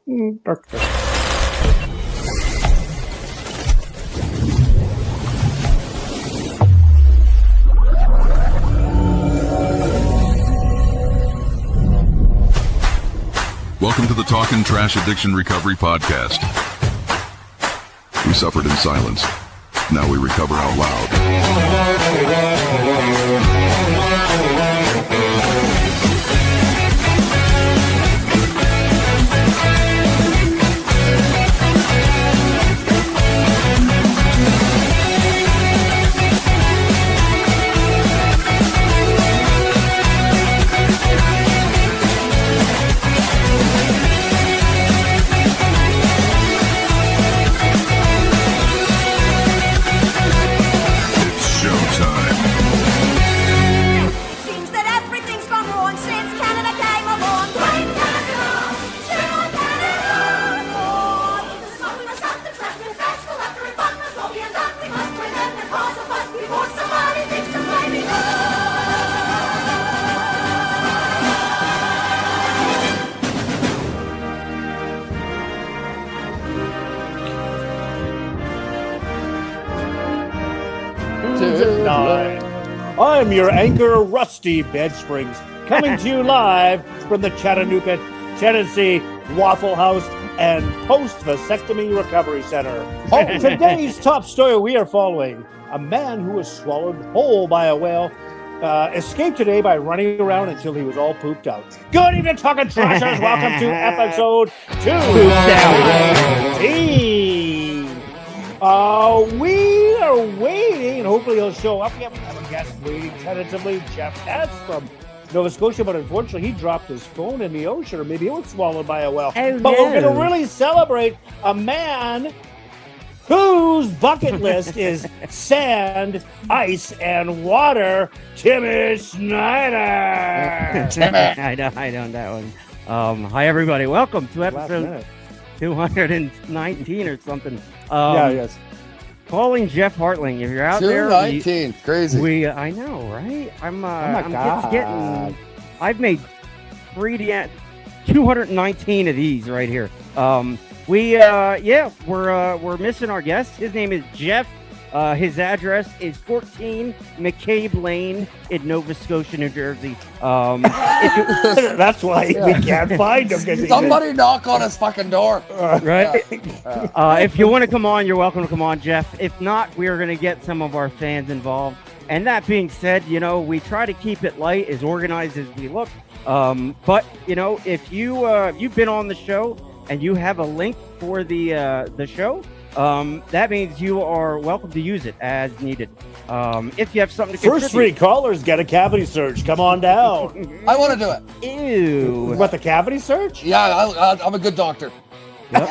Okay. Welcome to the Talkin Trash Addiction Recovery Podcast. We suffered in silence. Now we recover out loud. I'm your anchor, Rusty Bedsprings, coming to you live from the Chattanooga, Tennessee Waffle House and Post-Vasectomy Recovery Center. Today's top story we are following: a man who was swallowed whole by a whale escaped today by running around until he was all pooped out. Good evening, Talkin Trashers. Welcome to episode 219. We are waiting, and hopefully he'll show up. We have a guest waiting tentatively, Jeff Hartling from Nova Scotia, but unfortunately he dropped his phone in the ocean, or maybe it was swallowed by a whale. Oh, but no. we're going to really celebrate a man whose bucket list is sand, ice, and water, Timmy Snyder. I know that one. Hi, everybody. Welcome to episode 219 or something. Yes. Calling Jeff Hartling. If you're out there, 219, crazy. I know, right? I'm God. getting. I've made 219 of these right here. We're missing our guest. His name is Jeff. His address is 14 McCabe Lane in Nova Scotia, New Jersey. That's why we can't find him. Somebody knock on his fucking door. Right? If you want to come on, you're welcome to come on, Jeff. If not, we are going to get some of our fans involved. And that being said, we try to keep it light, as organized as we look. But, if you've been on the show and you have a link for the show, that means you are welcome to use it as needed. If you have something to First three callers get a cavity search. Come on down. I want to do it. Ew. What, the cavity search? Yeah, I'm a good doctor. Yep.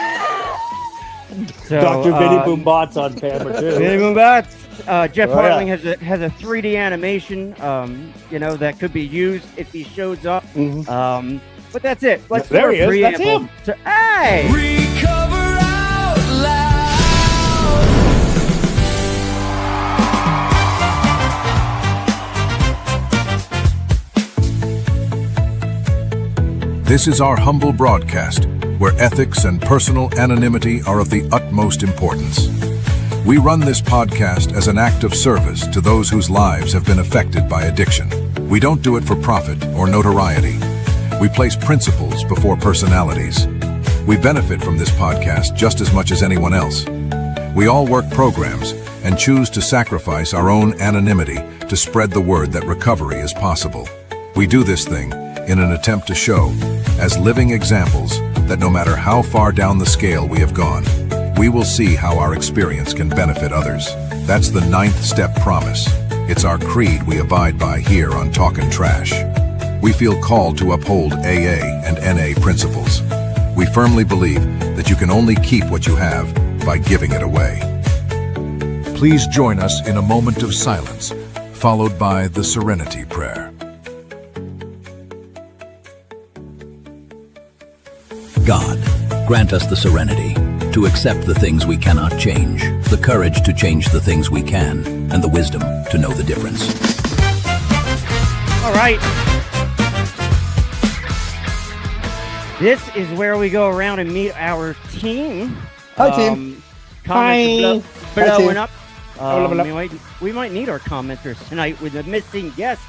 So, Dr. Vinny Boombots on camera, too. Vinny Boombots. Jeff Hartling has a 3D animation, that could be used if he shows up. Mm-hmm. But that's it. Let's There he is. preamble. That's him. Hey! Recover out loud. This is our humble broadcast, where ethics and personal anonymity are of the utmost importance. We run this podcast as an act of service to those whose lives have been affected by addiction. We don't do it for profit or notoriety. We place principles before personalities. We benefit from this podcast just as much as anyone else. We all work programs and choose to sacrifice our own anonymity to spread the word that recovery is possible. We do this thing in an attempt to show, as living examples, that no matter how far down the scale we have gone, we will see how our experience can benefit others. That's the 9th step promise. It's our creed we abide by here on Talkin Trash. We feel called to uphold AA and NA principles. We firmly believe that you can only keep what you have by giving it away. Please join us in a moment of silence, followed by the Serenity Prayer. God, grant us the serenity to accept the things we cannot change, the courage to change the things we can, and the wisdom to know the difference. All right. This is where we go around and meet our team. Hi, team. Comments Hi. blowing up. Hello. We might need our commenters tonight with a missing guest.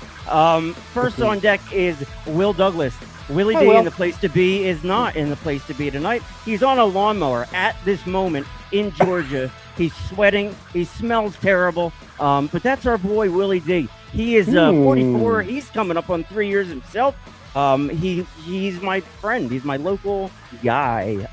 First on deck is Will Douglas. Willie D Will. in the place to be is not in the place to be tonight. He's on a lawnmower at this moment in Georgia. He's sweating. He smells terrible. But that's our boy Willie D. He is 44. He's coming up on 3 years himself. He's my friend. He's my local guy.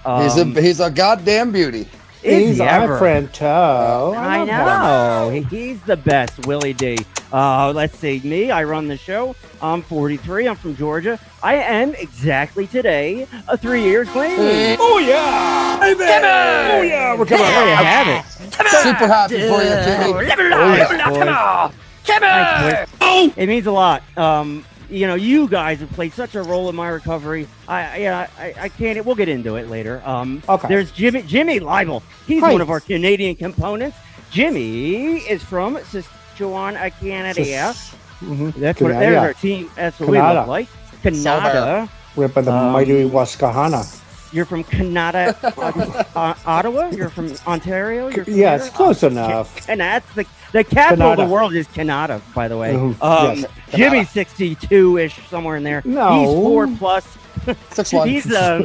He's a goddamn beauty. He's our ever? friend Toe. I know. He's the best, Willie D. Let's see. Me, I run the show. I'm 43. I'm from Georgia. I am exactly today 3 years clean. Oh, yeah. Hey, oh, yeah. We're coming There you up. have it. Super happy for you, Timmy. It means a lot. You guys have played such a role in my recovery. I can't. We'll get into it later. Okay. There's Jimmy Leibel. He's one of our Canadian components. Jimmy is from Saskatchewan, Canada. That's what. There's our team. That's what we look like. Canada. We're up by the mighty Wascahana. You're from Canada, Ottawa. You're from Ontario. You're from Yes, here? close enough. And that's the capital of Canada. the world is Canada, by the way. Yes. Jimmy's 62-ish, somewhere in there. No. He's 4+. 6'1". He's at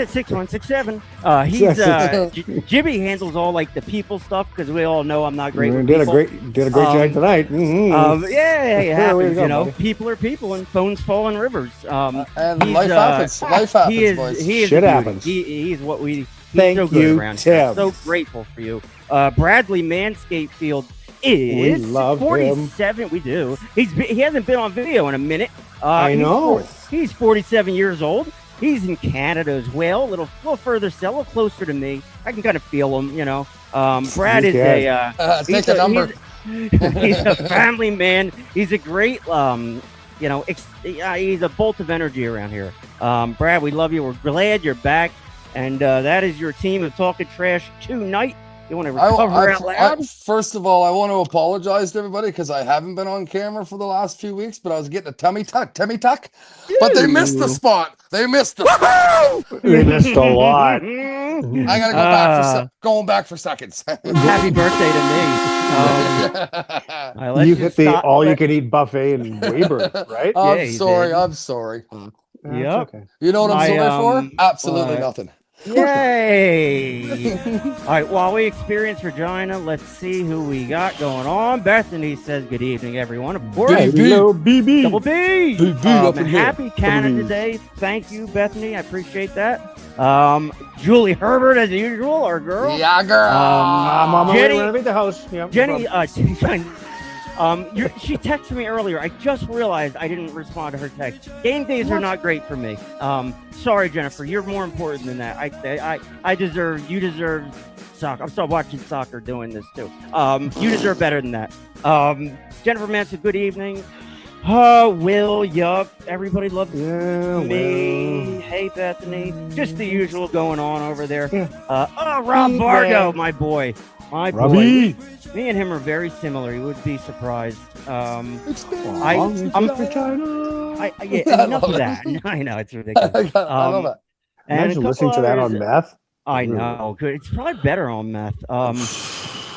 6'1", 6'7". Jimmy handles all like the people stuff because we all know I'm not great with Did people. a great job tonight. Yeah, it happens. go, You buddy. people are people, and phones fall in rivers. And He's, life happens. Life happens, He is. boys. He is. Shit a beauty. happens. He's what we. Thank so good you, around here. Tim. So grateful for you. Bradley Manscaped Field is We love 47. We do. He hasn't been on video in a minute. I know. He's 47 years old. He's in Canada as well. A little further still, a little closer to me. I can kind of feel him, Brad is Take a number. he's a family man. He's a great, he's a bolt of energy around here. Brad, we love you. We're glad you're back. And that is your team of Talking Trash tonight. You want to recover out loud? First of all, I want to apologize to everybody because I haven't been on camera for the last few weeks, but I was getting a tummy tuck. But they missed the spot. They missed it. They missed a lot. I gotta go back for seconds. Happy birthday to me. You hit the all-you-can-eat buffet in Weyburn, right? I'm sorry. Yep. Okay. You know what I'm sorry for? Absolutely nothing. Yay! All right, while we experience Regina, let's see who we got going on. Bethany says, good evening, everyone. Of course, Hello, BB. Double B. BB up in here. Happy Canada Day. Thank you, Bethany. I appreciate that. Julie Herbert, as usual, our girl. Yeah, girl. I'm on my way Jenny- to renovate the house. Yeah, Jenny, she texted me earlier. I just realized I didn't respond to her text. Game days are not great for me. Sorry, Jennifer. You're more important than that. You deserve soccer. I'm still watching soccer doing this too. You deserve better than that. Jennifer Manson, good evening. Will, yup. Everybody loves me. Well. Hey, Bethany. Just the usual going on over there. Yeah. Rob Vargo, my boy. My Robbie. boy. Me and him are very similar. You would be surprised. I'm Enough of that. I know it's ridiculous. I love it. And Imagine listening to that on meth. I know. Good. It's probably better on meth.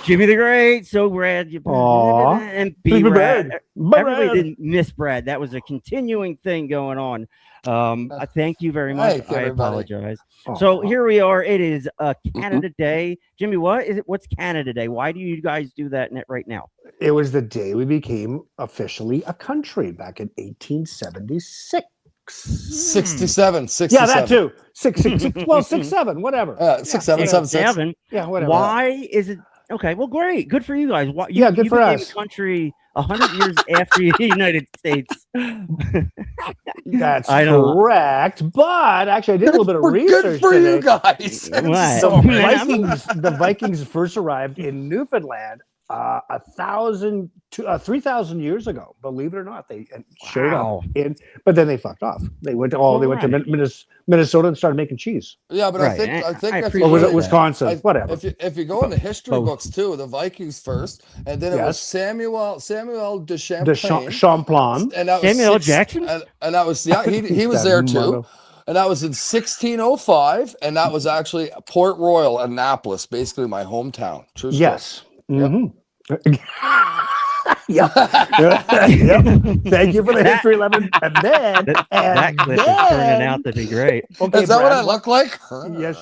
Jimmy the Great. So Brad. Aw. And B-Brad. Brad. Everybody didn't miss Brad. That was a continuing thing going on. I thank you very much. Thank you, I everybody. apologize. Aw. So here we are. It is Canada Day. Jimmy, what is it? What's Canada Day? Why do you guys do that right now? It was the day we became officially a country back in 1876. 67. Yeah, that too. 666. Well, 67, whatever. 6776. Yeah, whatever. Why is it? Okay, well, great. Good for you guys. Good you for became us. a country 100 years after the United States. That's I know. correct. But actually, I did a little bit of We're research good for today. you guys. What? So Man, the Vikings first arrived in Newfoundland 3,000 years ago. Believe it or not, they showed Wow. up but then they fucked off. They went to Minnesota and started making cheese. Yeah, but Right. I think I if appreciate Or you was that. it Wisconsin? Whatever. if you go in the history Both. books too, the Vikings first, and then it was Yes. Samuel de Champlain, Champlain. and that was Samuel Jackson? and that was he was That there too. mother- And that was in 1605, and that was actually Port Royal, Annapolis, basically my hometown. True story. Yes. Mhm. Yeah. Yep. Thank you for the history, Lemon. And then, That clip is turning out to be great. Okay, Is that what I Brad, look like? Yes.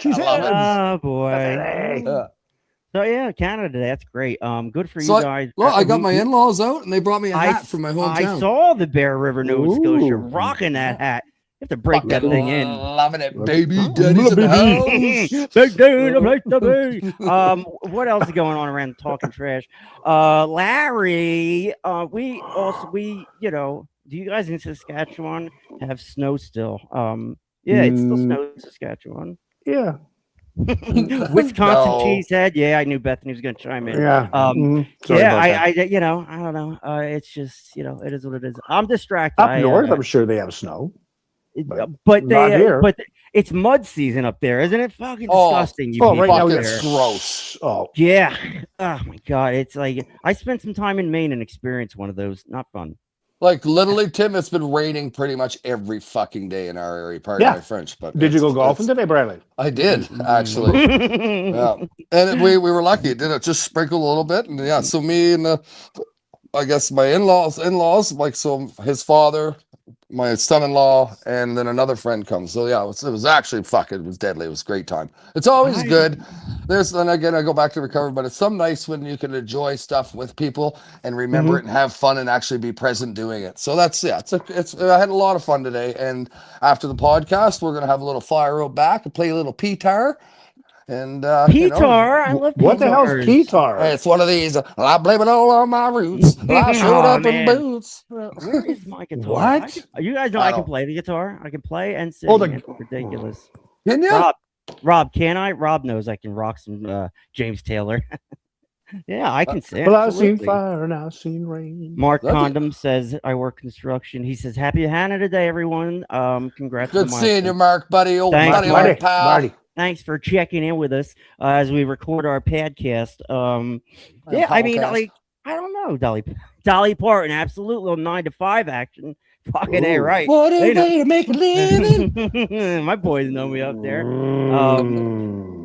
She's I love it. Oh boy. Yeah. So yeah, Canada, that's great. Good for So you guys. Well, I got my in-laws out, and they brought me a I hat from my I hometown. saw the Bear River, Nova Scotia, Ooh. rocking that hat. You have to break that thing in. Loving it, baby. Daddy's in the house. Big dude, the place to be. What else is going on around Talking Trash? Larry, we you know, do you guys in Saskatchewan have snow still? Yeah, it's still snow in Saskatchewan. Yeah. Wisconsin No. cheesehead. Yeah, I knew Bethany was going to chime in. Yeah. Sorry Yeah, about that. I, you know, I don't know. It's just, you know, it is what it is. I'm distracted. Up north, I'm sure they have snow. but not they, here. but it's mud season up there, isn't it? Fucking Oh, disgusting. You oh, people right now up it's there. gross. Oh, Yeah. Oh my god, it's like I spent some time in Maine and experienced one of those. Not fun. Like literally, Tim, it's been raining pretty much every fucking day in our area. Pardon Yeah. my French, but did you go it's- golfing today, Bradley? I did actually. Yeah, and we were lucky. It did just sprinkle a little bit, and yeah. So me and I guess my in-laws, like so his father, my son-in-law, and then another friend comes. So yeah, it was actually fucking, it was deadly. It was a great time. It's always good. And again, I go back to recovery, but it's some nice when you can enjoy stuff with people and remember it and have fun and actually be present doing it. So that's, yeah, I had a lot of fun today. And after the podcast, we're going to have a little fire out back and play a little P-tar. And you know, P-tar, I love What the hell's P-tars. P-tar? it's one of these. I blame it all on my roots. I showed Aw, up in man. boots. Where is my guitar? What? You guys know I I can don't- play the guitar. I can play and sing. Oh, It's ridiculous. Can you? Rob, can I? Rob knows I can rock some James Taylor. Yeah, I can sing. Well, I've seen absolutely. fire and I've seen rain. Mark That'd be- Condom says I work construction. He says happy Hannah today, everyone. Congrats. Good to seeing you, Mark. Mark, buddy. Old Thanks, buddy, Marty, old pal. Marty. Thanks for checking in with us as we record our podcast. Yeah, I mean, podcast. like, I don't know, Dolly Parton, absolutely 9 to 5 action. Fucking A, right? What a They know. way to make a living. My boys know me up there.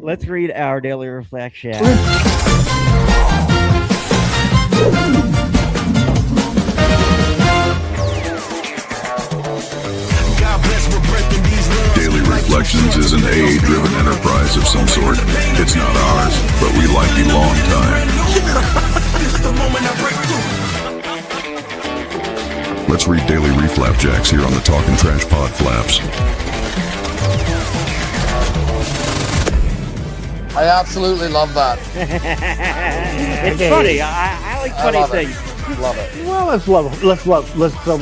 Let's read our daily reflection. Daily Reflections is an AA-driven enterprise of some sort. It's not ours, but we like you long time. Let's read Daily Reflapjacks here on the Talkin' Trash Pod Flaps. I absolutely love that. It's funny. I like I funny love it. things. Love it. Well, let's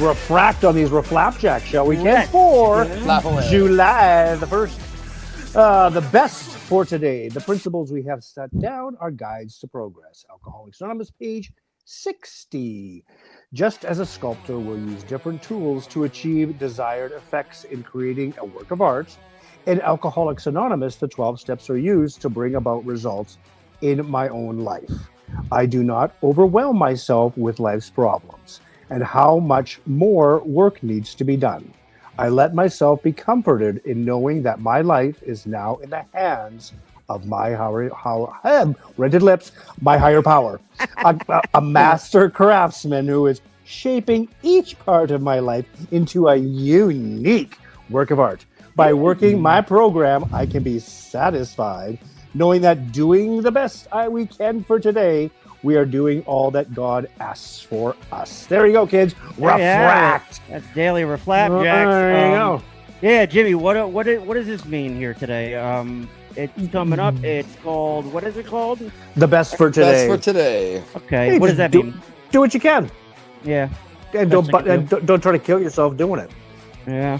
refract on these reflapjacks, shall we? Let's. For Flap away. July the 1st. The best for today. The principles we have set down are guides to progress. Alcoholics Anonymous, page 60. Just as a sculptor will use different tools to achieve desired effects in creating a work of art, in Alcoholics Anonymous, the 12 steps are used to bring about results in my own life. I do not overwhelm myself with life's problems and how much more work needs to be done. I let myself be comforted in knowing that my life is now in the hands of my rented lips, my higher power, a master craftsman who is shaping each part of my life into a unique work of art. By working my program, I can be satisfied knowing that doing the best we can for today, we are doing all that God asks for us. There you go, kids. Refract. That's daily reflapjacks. There you go. Yeah, Jimmy, what does this mean here today? It's coming up. It's called, what is it called? The best for today. That's for today. Okay, Hey, what does just that mean? Do what you can. Yeah, And Best I can don't try to kill yourself doing it. yeah.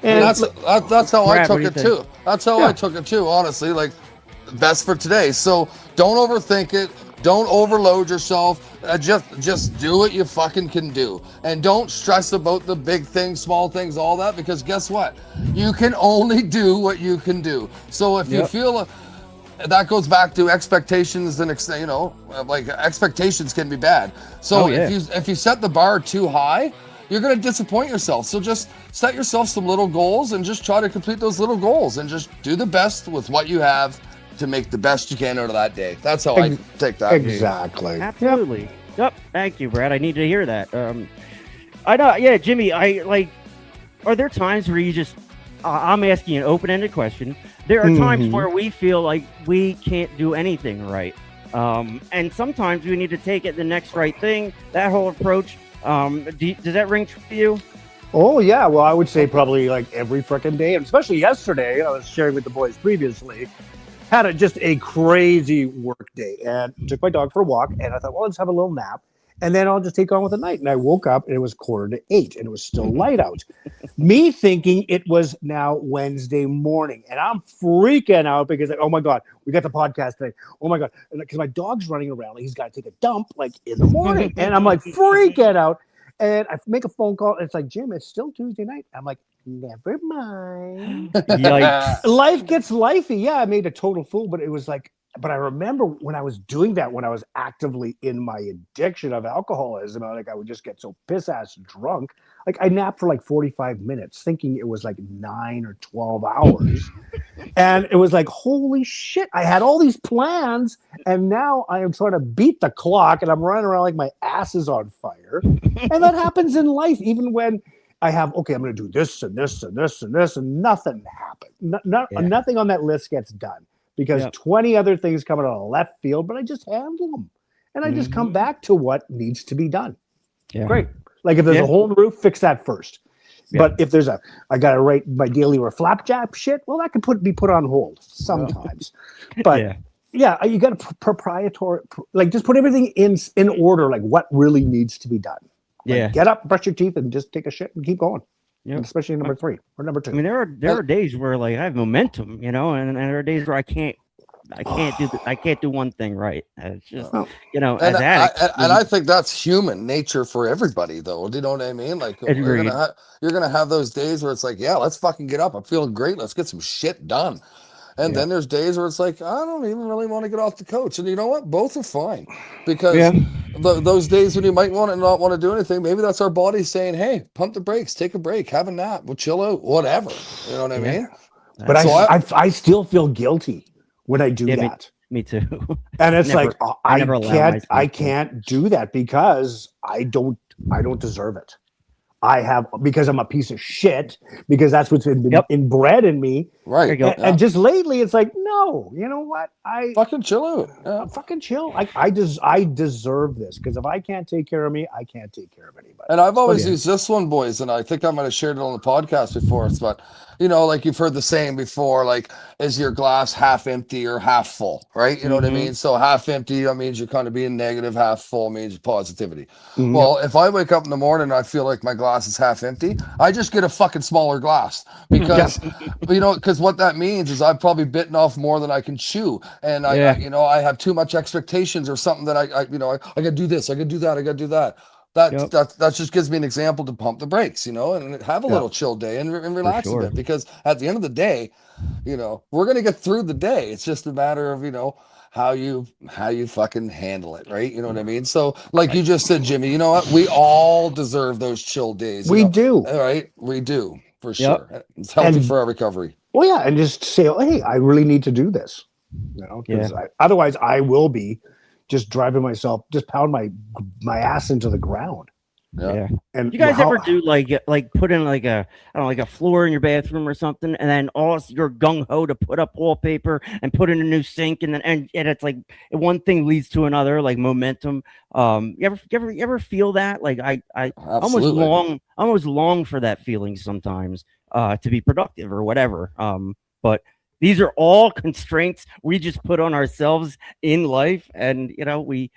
And That's how I Brad, what took do you it think? too. That's how I took it too, honestly. Like, best for today. So don't overthink it. Don't overload yourself. Just do what you fucking can do. And don't stress about the big things, small things, all that, because guess what? You can only do what you can do. So if you feel that goes back to expectations and like expectations can be bad. So if you set the bar too high, you're going to disappoint yourself. So just set yourself some little goals and just try to complete those little goals and just do the best with what you have to make the best you can out of that day. That's how I take that. Exactly. Absolutely. Yep. Thank you, Brad. I need to hear that. I know. Yeah, Jimmy. Are there times where you just? I'm asking an open-ended question. There are times where we feel like we can't do anything right, and sometimes we need to take it the next right thing. That whole approach. Does that ring true for you? Oh yeah. Well, I would say probably like every freaking day, and especially yesterday. I was sharing with the boys previously. Had just a crazy work day and took my dog for a walk. And I thought, well, let's have a little nap. And then I'll just take on with the night. And I woke up and it was 7:45 and it was still light out. Me thinking it was now Wednesday morning. And I'm freaking out because, oh my God, we got the podcast today. Oh my God. Because my dog's running around. Like he's got to take a dump like in the morning. And I'm like freaking out. And I make a phone call. And it's like, Jim, it's still Tuesday night. I'm like, never mind. Yikes. Life gets lifey. Yeah, I made a total fool, but it was like, but I remember when I was doing that, when I was actively in my addiction of alcoholism, I would just get so piss ass drunk. Like I napped for like 45 minutes thinking it was like 9 or 12 hours. And it was like, holy shit, I had all these plans and now I am trying to beat the clock and I'm running around like my ass is on fire. And that happens in life, even when I have, okay, I'm going to do this and this and this and this, and nothing happened. Nothing on that list gets done because 20 other things come out of left field, but I just handle them. And I just come back to what needs to be done. Yeah. Great. Like if there's a hole in the roof, fix that first. Yeah. But if there's I got to write my daily or flapjack shit, well, that could be put on hold sometimes. But you got to proprietary, like just put everything in order, like what really needs to be done. Like get up, brush your teeth, and just take a shit and keep going. Yep. Especially number 3 or number 2. I mean, there are days where like I have momentum, and there are days where I can't do one thing right. It's just as addicts. And I think that's human nature for everybody, though. Do you know what I mean? Like you're gonna have those days where it's like, yeah, let's fucking get up. I'm feeling great. Let's get some shit done. And then there's days where it's like, I don't even really want to get off the couch. And you know what? Both are fine. Because those days when you might not want to do anything, maybe that's our body saying, hey, pump the brakes, take a break, have a nap, we'll chill out, whatever. You know what I mean? But so I still feel guilty when I do that. Me too. And it's I can't do that because I don't deserve it. Because I'm a piece of shit, because that's what's been inbred in me. Right. And just lately it's like, no, you know what? I fucking chill out. Fucking chill. I deserve this, because if I can't take care of me, I can't take care of anybody. And I've always used this one, boys, and I think I might have shared it on the podcast before. But like you've heard the saying before, like, is your glass half empty or half full? Right? You know what I mean? So half empty, that means you're kind of being negative. Half full means positivity. Mm-hmm. Well, if I wake up in the morning and I feel like my glass is half empty, I just get a fucking smaller glass, because because what that means is I've probably bitten off more than I can chew, and I have too much expectations or something that I gotta do this, I gotta do that, I gotta do that. That just gives me an example to pump the brakes, and have a little chill day and relax a bit, because at the end of the day, we're gonna get through the day. It's just a matter of how you fucking handle it, right? You know what I mean? So like you just said, Jimmy, you know what? We all deserve those chill days. We do. All right? We do, for sure. It's healthy for our recovery. Well, yeah, and just say, hey, I really need to do this. Otherwise I will be just driving myself, just pound my ass into the ground. Yeah. And you guys ever do like put in like a floor in your bathroom or something, and then you're gung ho to put up wallpaper and put in a new sink, and then and it's like one thing leads to another, like momentum. You ever feel that? Like I almost long for that feeling sometimes, to be productive or whatever. But these are all constraints we just put on ourselves in life, and we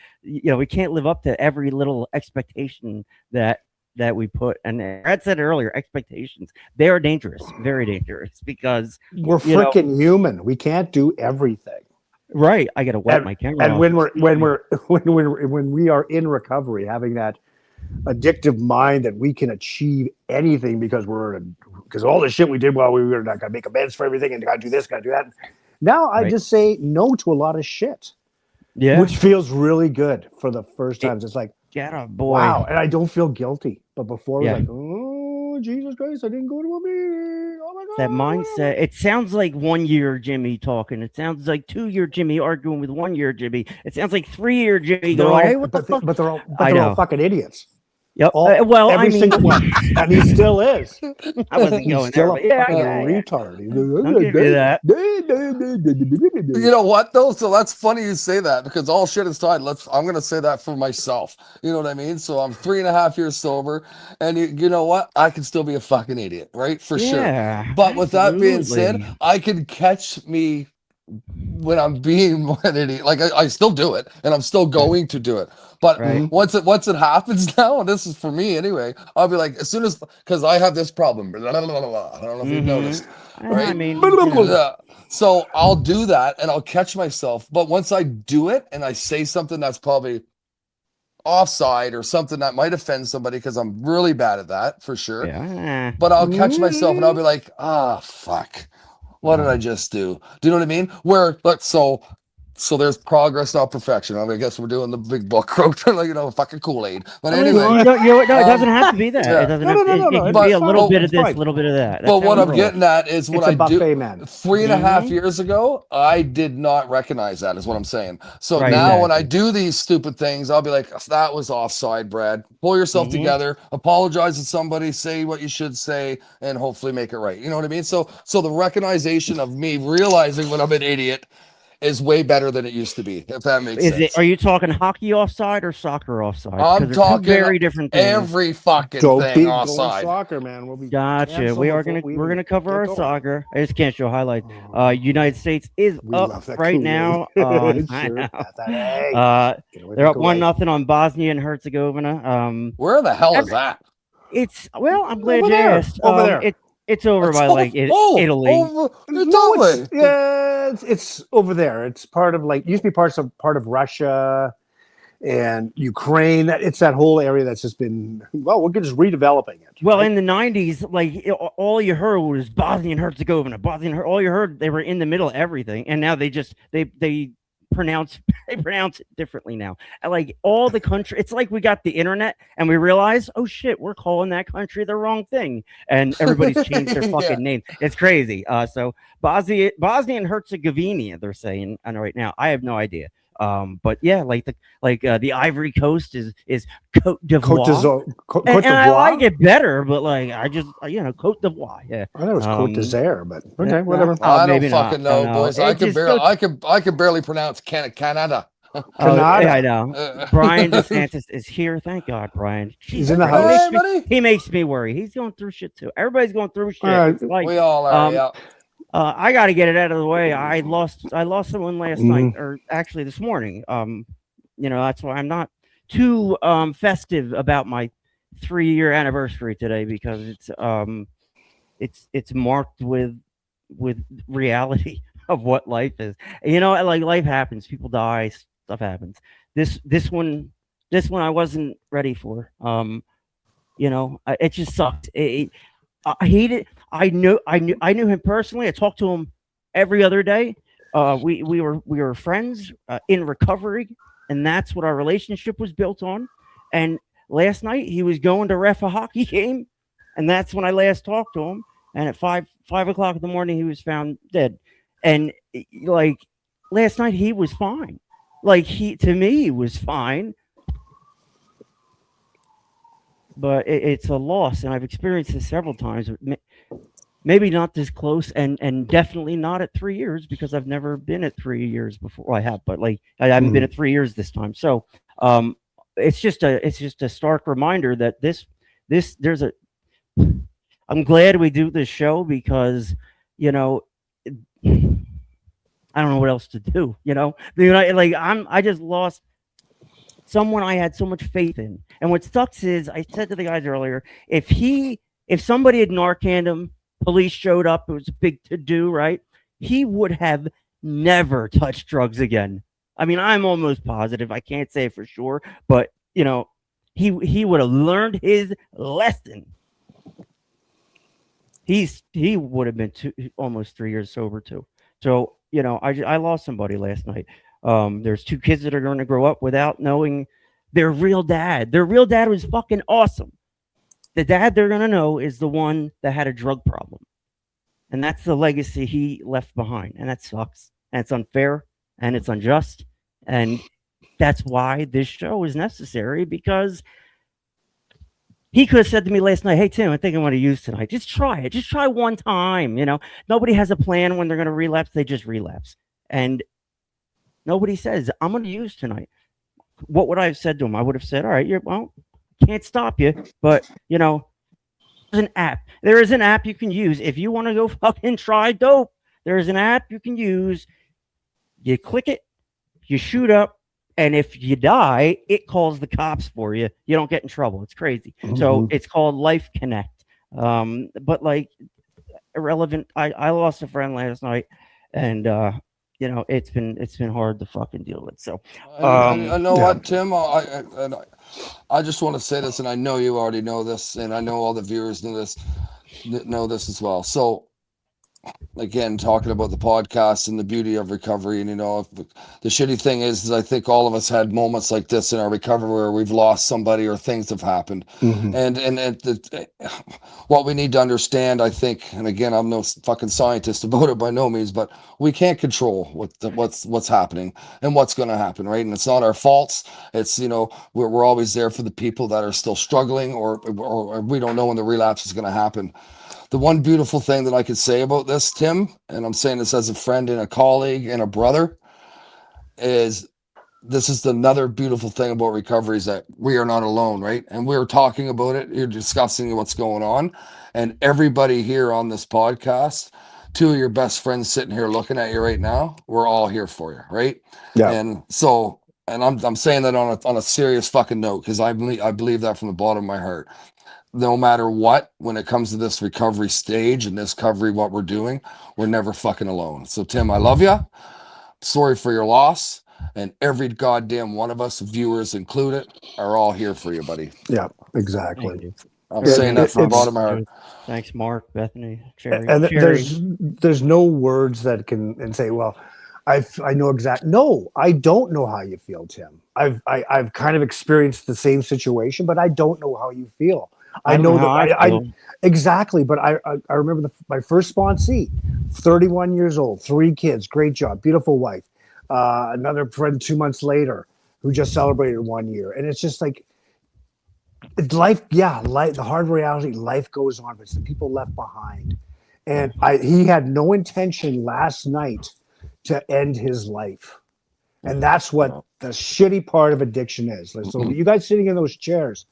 can't live up to every little expectation that we put. And Brad said earlier, expectations, they are dangerous, very dangerous, because we're freaking human. We can't do everything. Right. I gotta wet my camera. And when we are in recovery, having that addictive mind that we can achieve anything because all the shit we did while we were not gonna make amends for everything, and gotta do this, gotta do that. Now I just say no to a lot of shit. Yeah. Which feels really good for the first time. It's like, get a boy. Wow. And I don't feel guilty. But before, Yeah. it was like, oh, Jesus Christ, I didn't go to a meeting. Oh my God. That mindset. It sounds like 1 year Jimmy talking. It sounds like 2 year Jimmy arguing with 1 year Jimmy. It sounds like 3 year Jimmy They're going, all, "Hey, what the but, fuck?" but they're all, I they're all know. fucking idiots. Yep. All, Well, every I mean, single one, and he still is. I wasn't He's going there, still a but yeah, fucking yeah. retard. I'll give you that. You know what though? So that's funny you say that because all shit aside, I'm gonna say that for myself. You know what I mean? So I'm 3.5 years sober, and you know what? I can still be a fucking idiot, right? For sure. Yeah, But with that being said, absolutely. I can catch me when I'm being an idiot. Like I still do it, and I'm still going to do it. But Right. once it happens now, and this is for me anyway, I'll be like, as soon as because I have this problem. Blah, blah, blah, blah, blah. I don't know if you've noticed, right? I mean, you know, Yeah. So I'll do that and I'll catch myself. But once I do it and I say something that's probably offside or something that might offend somebody, because I'm really bad at that for sure. yeah. But I'll catch myself and I'll be like, fuck. What did I just do? Do you know what I mean? Where look, so there's progress, not perfection. I guess we're doing the big book, like fucking Kool-Aid. But I mean, anyway, no, it doesn't have to be that. yeah. It doesn't No, have. no, no, It no, can no, be a it's little fine, bit of it's this, fine. a little bit of that. That's But how what we I'm roll. getting at is when It's a I buffet, do man. 3.5 years ago, I did not recognize that, is what I'm saying. So Right, now when I exactly. do these stupid things, I'll be like, that was offside, Brad. Pull yourself together, apologize to somebody, say what you should say, and hopefully make it right. You know what I mean? So the recognition of me realizing when I'm an idiot is way better than it used to be, if that makes Is it? sense. Are you talking hockey offside or soccer offside? Because I'm they're two talking very different things. every fucking Don't thing be going offside. soccer, man. We'll be Gotcha. canceled We are before gonna we we're even gonna cover get our going. soccer. I just can't show highlights. United States is We up love that right Kool-Aid. now. I Sure. know. That's that. Hey, get away They're from up Kool-Aid. 1-0 on Bosnia and Herzegovina. Where the hell is that? It's well, I'm glad Over you there. asked. Over there. It's over It's by like Italy. over No, Italy. it's over there. It's part of used to be part of Russia and Ukraine. It's that whole area that's just been we're just redeveloping it. Well, right? in the 90s, all you heard was Bosnia and Herzegovina. All you heard, they were in the middle of everything, and now they pronounce it differently now. And like all the country, it's like we got the internet and we realize, oh shit, we're calling that country the wrong thing, and everybody's changed their fucking Yeah. name. It's crazy. So Bosnia and Herzegovina, they're saying, I know right now. I have no idea. But yeah, the Ivory Coast is Cote d'Ivoire. Cote And I d'Ivoire. like it better, but I just Cote d'Ivoire. Yeah, I thought it was Cote d'Ivoire, but okay, no, whatever. I don't maybe fucking not. know, boys. I can barely pronounce Canada. Oh, Canada. yeah, I know. Brian DeSantis is here. Thank God, Brian. He's in the He house. makes Hey, me- buddy. He makes me worry. He's going through shit too. Everybody's going through shit. It's like, We all are, yeah. I got to get it out of the way. I lost someone last night, Mhm. or actually this morning. That's why I'm not too festive about my 3-year anniversary today, because it's marked with reality of what life is. Like life happens, people die, stuff happens. This one I wasn't ready for. It just sucked. I hated. I knew him personally. I talked to him every other day. We were friends in recovery, and that's what our relationship was built on. And last night he was going to ref a hockey game, and that's when I last talked to him. And at 5 o'clock in the morning, he was found dead. And last night he was fine. To me, he was fine. But it's a loss, and I've experienced this several times. Maybe not this close, and definitely not at 3 years, because I've never been at 3 years before. Well, I have, but I haven't been at 3 years this time. So it's just a stark reminder that I'm glad we do this show, because I don't know what else to do. I just lost someone I had so much faith in. And what sucks is, I said to the guys earlier, if somebody had Narcaned him, police showed up, it was a big to-do, right? He would have never touched drugs again. I mean, I'm almost positive. I can't say for sure, but he would have learned his lesson. He would have been almost 3 years sober too. So I lost somebody last night. There's 2 kids that are going to grow up without knowing their real dad. Their real dad was fucking awesome. the dad they're going to know is the one that had a drug problem. And that's the legacy he left behind. And that sucks. And it's unfair and it's unjust. And that's why this show is necessary, because he could have said to me last night, hey, Tim, I think I want to use tonight. Just try it. Just try one time. You know, nobody has a plan when they're going to relapse. They just relapse. And nobody says, I'm going to use tonight. What would I have said to him? I would have said, all right, can't stop you. But, you know, there's an app. There is an app you can use. If you want to go fucking try dope, there's an app you can use. You click it, you shoot up, and if you die, it calls the cops for you. You don't get in trouble. It's crazy. So it's called Life Connect. But like, irrelevant. I lost a friend last night, and you know, it's been hard to fucking deal with. So I know what, Tim. I just want to say this, and I know you already know this, and I know all the viewers know this as well. So, again, talking about the podcast and the beauty of recovery, and you know, the shitty thing is I think all of us had moments like this in our recovery where we've lost somebody or things have happened, and what we need to understand, I think, and again, I'm no fucking scientist about it by no means, but we can't control what's happening and what's going to happen, right? And it's not our faults. It's, you know, we're always there for the people that are still struggling, or we don't know when the relapse is going to happen. The one beautiful thing that I could say about this, Tim, and I'm saying this as a friend and a colleague and a brother, is this is another beautiful thing about recovery, is that we are not alone, right? And we're talking about it. You're discussing what's going on. And everybody here on this podcast, two of your best friends sitting here looking at you right now, we're all here for you, right? Yeah. And so, and I'm saying that on a serious fucking note, because I believe that from the bottom of my heart. No matter what, when it comes to this recovery stage and this recovery, what we're doing, we're never fucking alone. So, Tim, I love you. Sorry for your loss. And every goddamn one of us, viewers included, are all here for you, buddy. Yeah, exactly. I'm saying that from the bottom of my heart. Thanks, Mark, Bethany, Cherry. And there's no words that can say, well, I know exactly. No, I don't know how you feel, Tim. I've kind of experienced the same situation, but I don't know how you feel. I know that I exactly, but I remember my first sponsee, 31 years old, 3 kids, great job, beautiful wife. Another friend 2 months later who just celebrated 1 year, and it's just like life. Yeah, the hard reality, life goes on, but it's the people left behind. And he had no intention last night to end his life, and that's what the shitty part of addiction is. So you guys sitting in those chairs,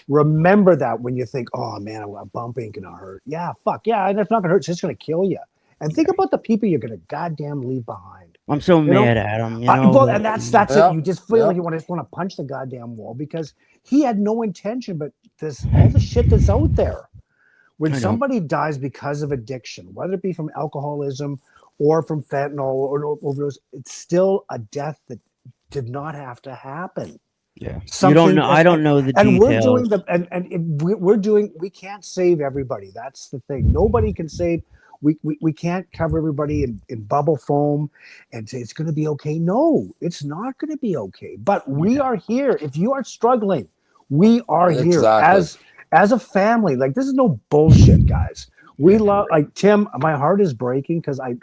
remember that when you think, oh man, a bump ain't gonna hurt. Yeah, fuck yeah, and it's not gonna hurt. It's just gonna kill you. And think about the people you're gonna goddamn leave behind. I'm so mad at him. You know? Well, and that's it. You just feel like you want to punch the goddamn wall, because he had no intention. But all the shit that's out there, when somebody dies because of addiction, whether it be from alcoholism or from fentanyl or overdose, it's still a death that did not have to happen. Yeah, you don't know. I don't know the details. And we're doing. We can't save everybody. That's the thing. Nobody can save. We can't cover everybody in bubble foam and say it's going to be okay. No, it's not going to be okay. But we are here. If you are struggling, we are here as a family. Like, this is no bullshit, guys. We love, like, Tim. My heart is breaking because I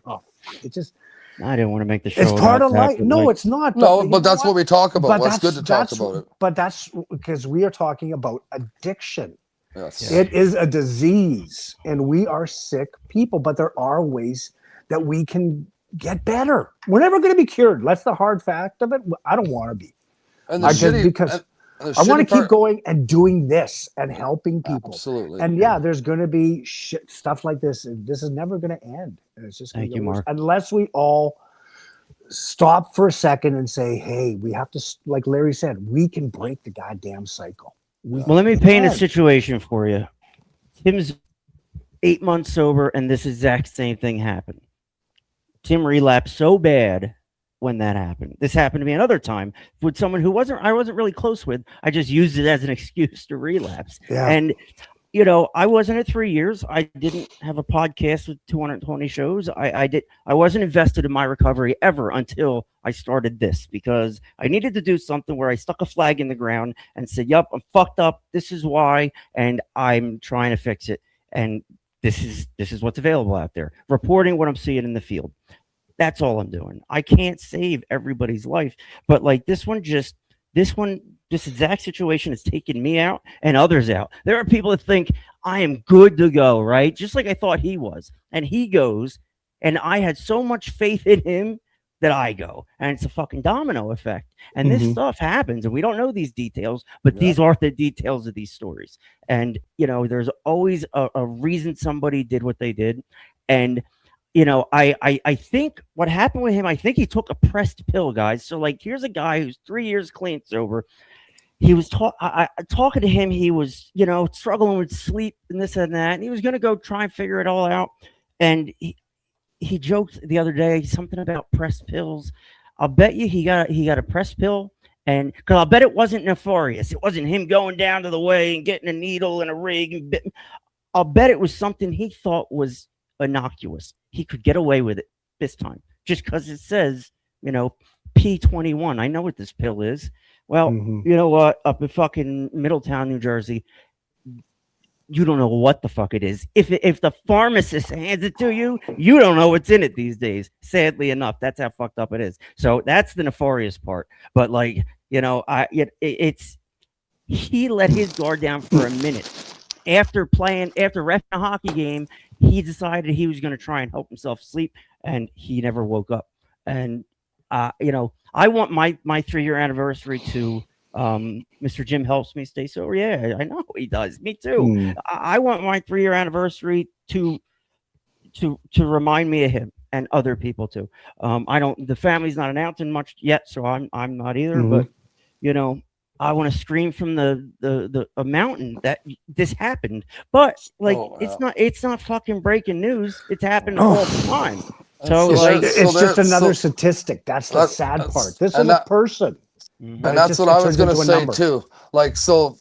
didn't want to make the show. It's part of life. No, it's not. No, but that's what we talk about. Well, it's good to talk about it. But that's because we are talking about addiction. Yes. It is a disease, and we are sick people, but there are ways that we can get better. We're never going to be cured. That's the hard fact of it. I don't want to be. And because I want to keep going and doing this and helping people. Absolutely. And there's going to be stuff like this. And this is never going to end. And it's just going to get worse. Unless we all stop for a second and say, hey, we have to, like Larry said, we can break the goddamn cycle. Well, let me paint a situation for you. Tim's 8 months sober, and this exact same thing happened. Tim relapsed so bad when that happened. This happened to me another time with someone who I wasn't really close with. I just used it as an excuse to relapse. Yeah. And you know, I wasn't at 3 years. I didn't have a podcast with 220 shows. I wasn't invested in my recovery ever until I started this, because I needed to do something where I stuck a flag in the ground and said, "Yup, I'm fucked up. This is why, and I'm trying to fix it." And this is what's available out there. Reporting what I'm seeing in the field. That's all I'm doing. I can't save everybody's life, but like this exact situation has taken me out and others out. There are people that think I am good to go, right? Just like I thought he was. And he goes, and I had so much faith in him that I go. And it's a fucking domino effect. And this stuff happens, and we don't know these details, but these are the details of these stories. And, you know, there's always a reason somebody did what they did. And you know, I think what happened with him, I think he took a pressed pill, guys. So, like, here's a guy who's 3 years clean sober. He was talking to him. He was, you know, struggling with sleep and this and that. And he was going to go try and figure it all out. And he joked the other day something about pressed pills. I'll bet you he got a pressed pill. And because I'll bet it wasn't nefarious. It wasn't him going down to the way and getting a needle and a rig. I'll bet it was something he thought was innocuous. He could get away with it this time just because it says, you know, P21. I know what this pill is. Well, you know what? Up in fucking Middletown, New Jersey, you don't know what the fuck it is. If the pharmacist hands it to you, you don't know what's in it these days. Sadly enough, that's how fucked up it is. So that's the nefarious part. But like, you know, it's he let his guard down for a minute. After reffing a hockey game, he decided he was going to try and help himself sleep, and he never woke up. And you know, I want my 3-year anniversary to Mr. Jim helps me stay sober. Yeah, I know he does. Me too. I want my 3-year anniversary to remind me of him and other people too. The family's not announcing much yet, so I'm not either. But you know, I want to scream from the mountain that this happened. But like, it's not fucking breaking news. It's happened all the time. So like, it's just another statistic. That's the sad part. This is a person. And that's what I was going to say too. Like, so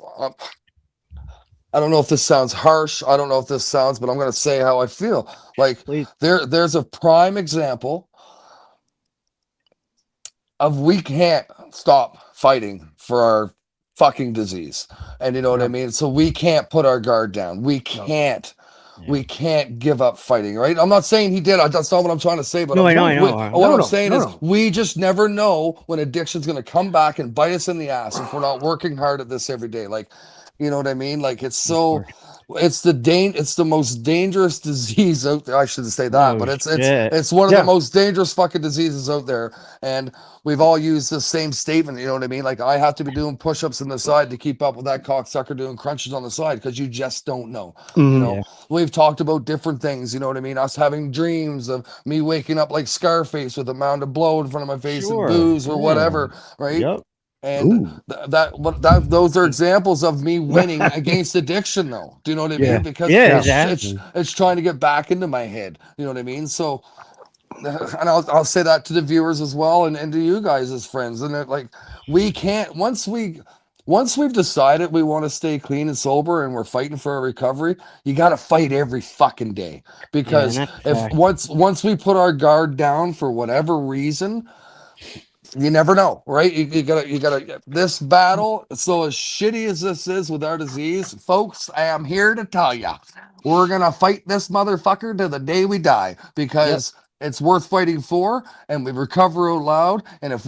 I don't know if this sounds harsh. I don't know if this sounds, but I'm going to say how I feel. Like, there's a prime example of we can't stop fighting for our fucking disease. And you know what I mean? So we can't put our guard down. We can't. We can't give up fighting, right? I'm not saying he did. That's not what I'm trying to say. But I know. What I'm saying is we just never know when addiction's going to come back and bite us in the ass if we're not working hard at this every day. Like, you know what I mean? Like, it's so... It's the most dangerous disease out there. I shouldn't say that, but it's one of the most dangerous fucking diseases out there. And we've all used the same statement. You know what I mean? Like, I have to be doing push-ups on the side to keep up with that cocksucker doing crunches on the side, because you just don't know. You know, we've talked about different things. You know what I mean? Us having dreams of me waking up like Scarface with a mound of blow in front of my face and booze or whatever, right? Yep. And those are examples of me winning against addiction, though. Do you know what I mean? Because it's trying to get back into my head. You know what I mean? So, and I'll say that to the viewers as well, and to you guys as friends. And like, we can't once we've decided we want to stay clean and sober and we're fighting for our recovery, you got to fight every fucking day. Because if once we put our guard down for whatever reason, you never know, right? You gotta this battle. So as shitty as this is with our disease, folks, I am here to tell you, we're gonna fight this motherfucker to the day we die, because it's worth fighting for, and we recover out loud. And if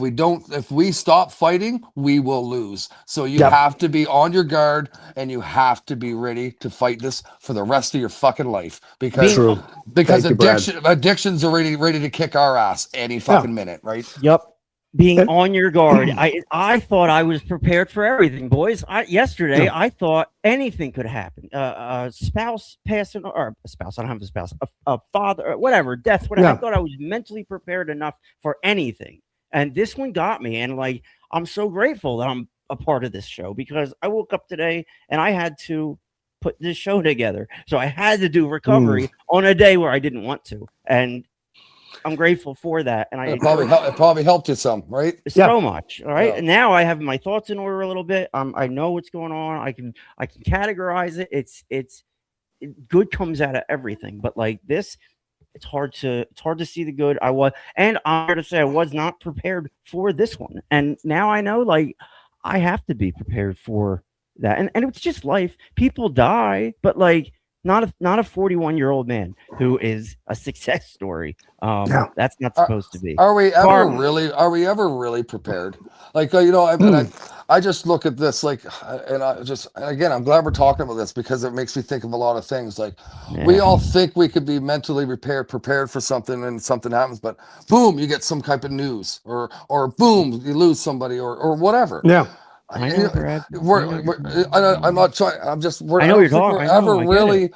we stop fighting, we will lose. So you have to be on your guard, and you have to be ready to fight this for the rest of your fucking life, because addictions are ready to kick our ass any fucking minute, right? Yep. Being on your guard. I thought I was prepared for everything, boys. Yesterday, I thought anything could happen. A spouse passing, or a spouse, I don't have a spouse, a father, whatever, death, whatever. I thought I was mentally prepared enough for anything. And this one got me. And like, I'm so grateful that I'm a part of this show, because I woke up today and I had to put this show together. So I had to do recovery on a day where I didn't want to. And I'm grateful for that, and It probably helped you some, right? so much. All right, Yeah. and now I have my thoughts in order a little bit. I know what's going on. I can categorize it. Good comes out of everything, but like this, it's hard to see the good. And I'm here to say I was not prepared for this one, and now I know like I have to be prepared for that. And it's just life. People die, but like not a 41-year-old man who is a success story. That's not supposed to be. Are we ever really prepared? Like I just look at this like, and again, I'm glad we're talking about this because it makes me think of a lot of things. Like we all think we could be mentally prepared for something, and something happens, but boom, you get some type of news, or boom, you lose somebody, or whatever. Yeah. I know, Brad. I'm not trying. I'm just. I know you're talking. I know, I get really.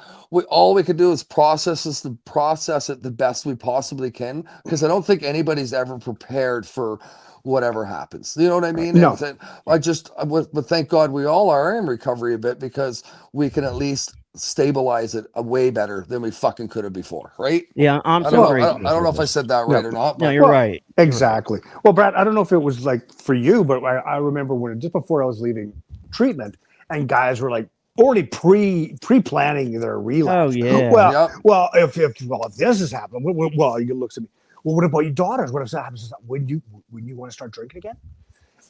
All we could do is process it the best we possibly can, because I don't think anybody's ever prepared for whatever happens. You know what I mean? No. But thank God we all are in recovery a bit, because we can at least stabilize it way better than we fucking could have before, right? Yeah, I'm I so don't know, grateful. I don't know if I said that right or not. No, But you're right. Exactly. Well, Brad, I don't know if it was like for you, but I remember when just before I was leaving treatment, and guys were like already pre-planning their relapse. Oh, yeah. Well, if this is happening, well, you looks at me. Well, what about your daughters? What if that happens? When you want to start drinking again?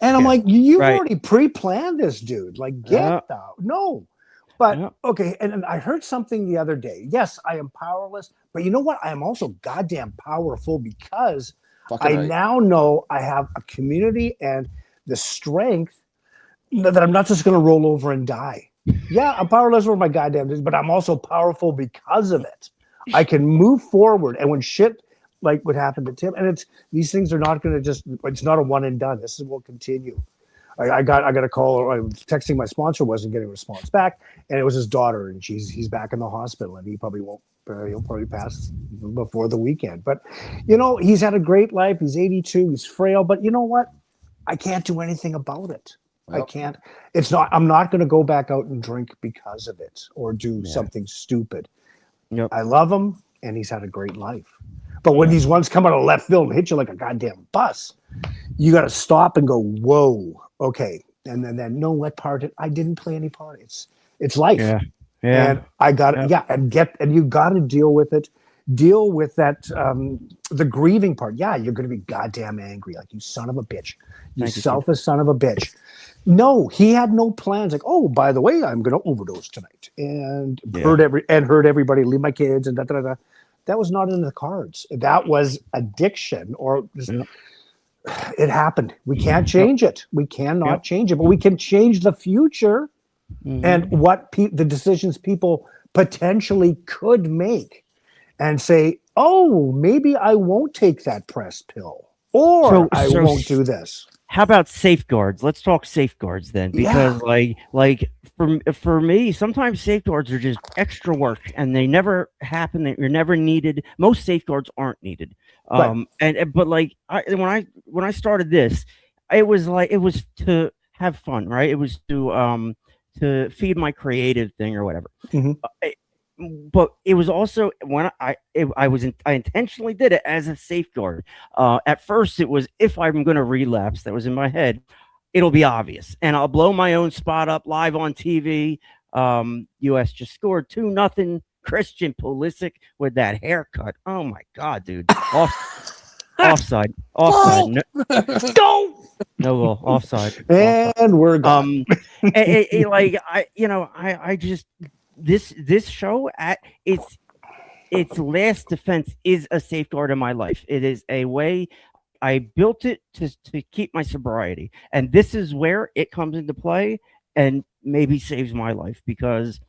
And I'm like, you've already pre-planned this, dude. Like, get out. No. But okay, and I heard something the other day. Yes, I am powerless, but you know what? I am also goddamn powerful, because now know I have a community and the strength that I'm not just going to roll over and die. Yeah, I'm powerless over my goddamn disease, but I'm also powerful because of it. I can move forward, and when shit like what happened to Tim, and these things are not going to it's not a one and done. This will continue. I got a call. I was texting my sponsor, wasn't getting a response back, and it was his daughter, and he's back in the hospital, and he probably won't. He'll probably pass before the weekend. But he's had a great life. He's 82. He's frail, but you know what? I can't do anything about it. Yep. I can't. I'm not going to go back out and drink because of it, or do something stupid. Yep. I love him, and he's had a great life. But when these ones come out of left field and hit you like a goddamn bus, you got to stop and go, whoa, okay. And then know what part I didn't play any part. It's life. Yeah. And I got it. Yeah. And you got to deal with it. Deal with that, the grieving part. Yeah, you're going to be goddamn angry. Like, you son of a bitch. You selfish son of a bitch. No, he had no plans. Like, oh, by the way, I'm going to overdose tonight and hurt everybody, leave my kids, and da-da-da-da. That was not in the cards. That was addiction, or it happened. We can't change it. We cannot change it, but we can change the future and what the decisions people potentially could make, and say, oh, maybe I won't take that pressed pill, or I won't do this. How about safeguards? Let's talk safeguards then, because like for me, sometimes safeguards are just extra work, and they never happen. You're never needed. Most safeguards aren't needed. But like when I started this, it was to have fun, right? It was to feed my creative thing or whatever. But it was also when I intentionally did it as a safeguard. At first, it was, if I'm going to relapse, that was in my head, it'll be obvious, and I'll blow my own spot up live on TV. U.S. just scored 2-0. Christian Pulisic with that haircut. Oh my God, dude! Offside. No goal. Offside. And we're gone. I just. This show at its last defense is a safeguard in my life. It is a way I built it to keep my sobriety, and this is where it comes into play and maybe saves my life, because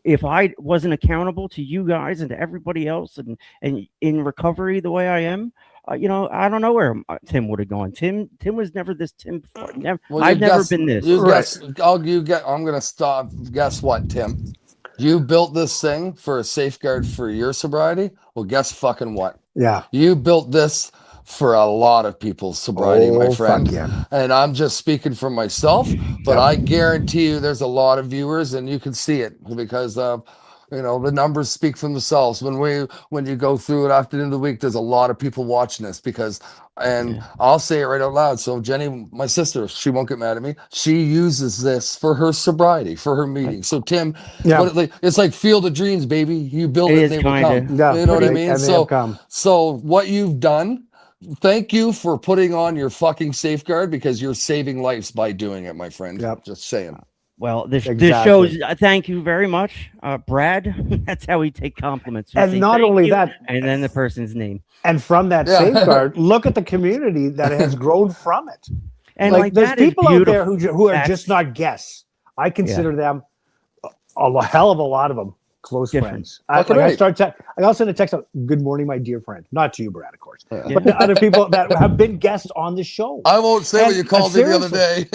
if I wasn't accountable to you guys and to everybody else and in recovery the way I am, I don't know where Tim would have gone. Tim was never this Tim before. I've never been this. I'm gonna stop. Guess what, Tim? You built this thing for a safeguard for your sobriety. Well, guess fucking what? Yeah. You built this for a lot of people's sobriety, my friend. Yeah. And I'm just speaking for myself, but I guarantee you there's a lot of viewers, and you can see it, because You know, the numbers speak for themselves. When you go through it after the end of the week, there's a lot of people watching this because, and I'll say it right out loud. So Jenny, my sister, she won't get mad at me. She uses this for her sobriety, for her meetings. So Tim, it's like Field of Dreams, baby. You build it, and they will come. Yeah, You know what I mean? and they have come. So what you've done, thank you for putting on your fucking safeguard because you're saving lives by doing it, my friend. Yep. Just saying. Well, this Exactly. shows. Thank you very much, Brad. That's how we take compliments. We And say not thank only you, that, and then the person's name. and from that safeguard, look at the community that has grown from it. And like there's that is people out there beautiful. who are That's- just not guests. I consider them a hell of a lot of them close friends. I also send a text out, "Good morning, my dear friend." Not to you, Brad, of course, but to other people that have been guests on the show. I won't say what you called me the other day.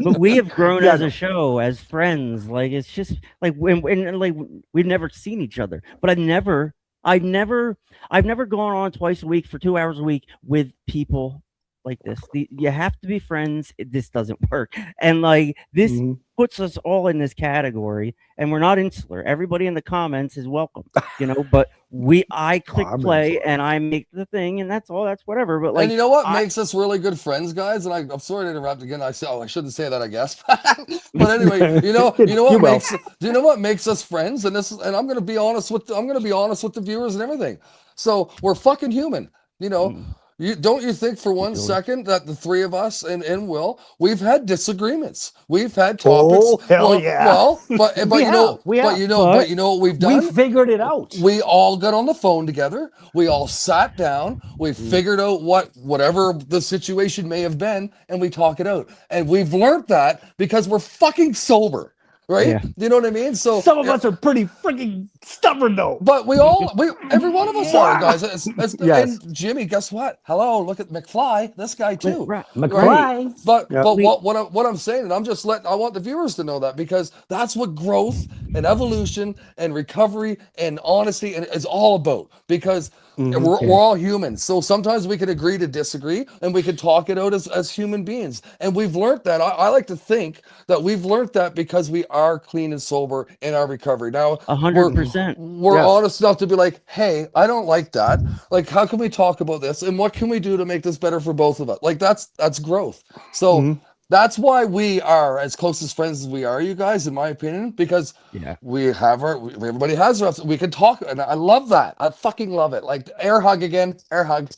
But we have grown as a show, as friends. Like it's just like when like we've never seen each other, but I've never gone on twice a week for 2 hours a week with people like this. You have to be friends. This doesn't work, and like this puts us all in this category, and we're not insular. Everybody in the comments is welcome, but I click play and I make the thing, and that's all. That's whatever. But like, and you know what makes us really good friends, guys? And I'm sorry to interrupt again. I shouldn't say that, I guess. But anyway, you know what makes us friends? And I'm gonna be honest with the viewers and everything. So we're fucking human, Don't you think for one second that the three of us and Will, we've had disagreements, we've had topics. Oh, hell yeah! Well, but you know what we've done? We figured it out. We all got on the phone together. We all sat down. We figured out whatever the situation may have been, and we talk it out. And we've learned that because we're fucking sober. Right? Yeah. You know what I mean? So some of us are pretty freaking stubborn, though. But every one of us are, guys. And Jimmy, guess what? Hello, look at McFly. This guy too. McFly. Right? But what I'm saying, and I want the viewers to know that because that's what growth and evolution and recovery and honesty is all about. Because we're all humans. So sometimes we can agree to disagree, and we can talk it out as human beings. And we've learned that. I like to think that we've learned that because we are clean and sober in our recovery. Now, 100%. We're honest enough to be like, hey, I don't like that. Like, how can we talk about this? And what can we do to make this better for both of us? Like, that's growth. So that's why we are as close as friends as we are, you guys, in my opinion, because everybody has our, we can talk. And I love that. I fucking love it. Like air hug again, air hugs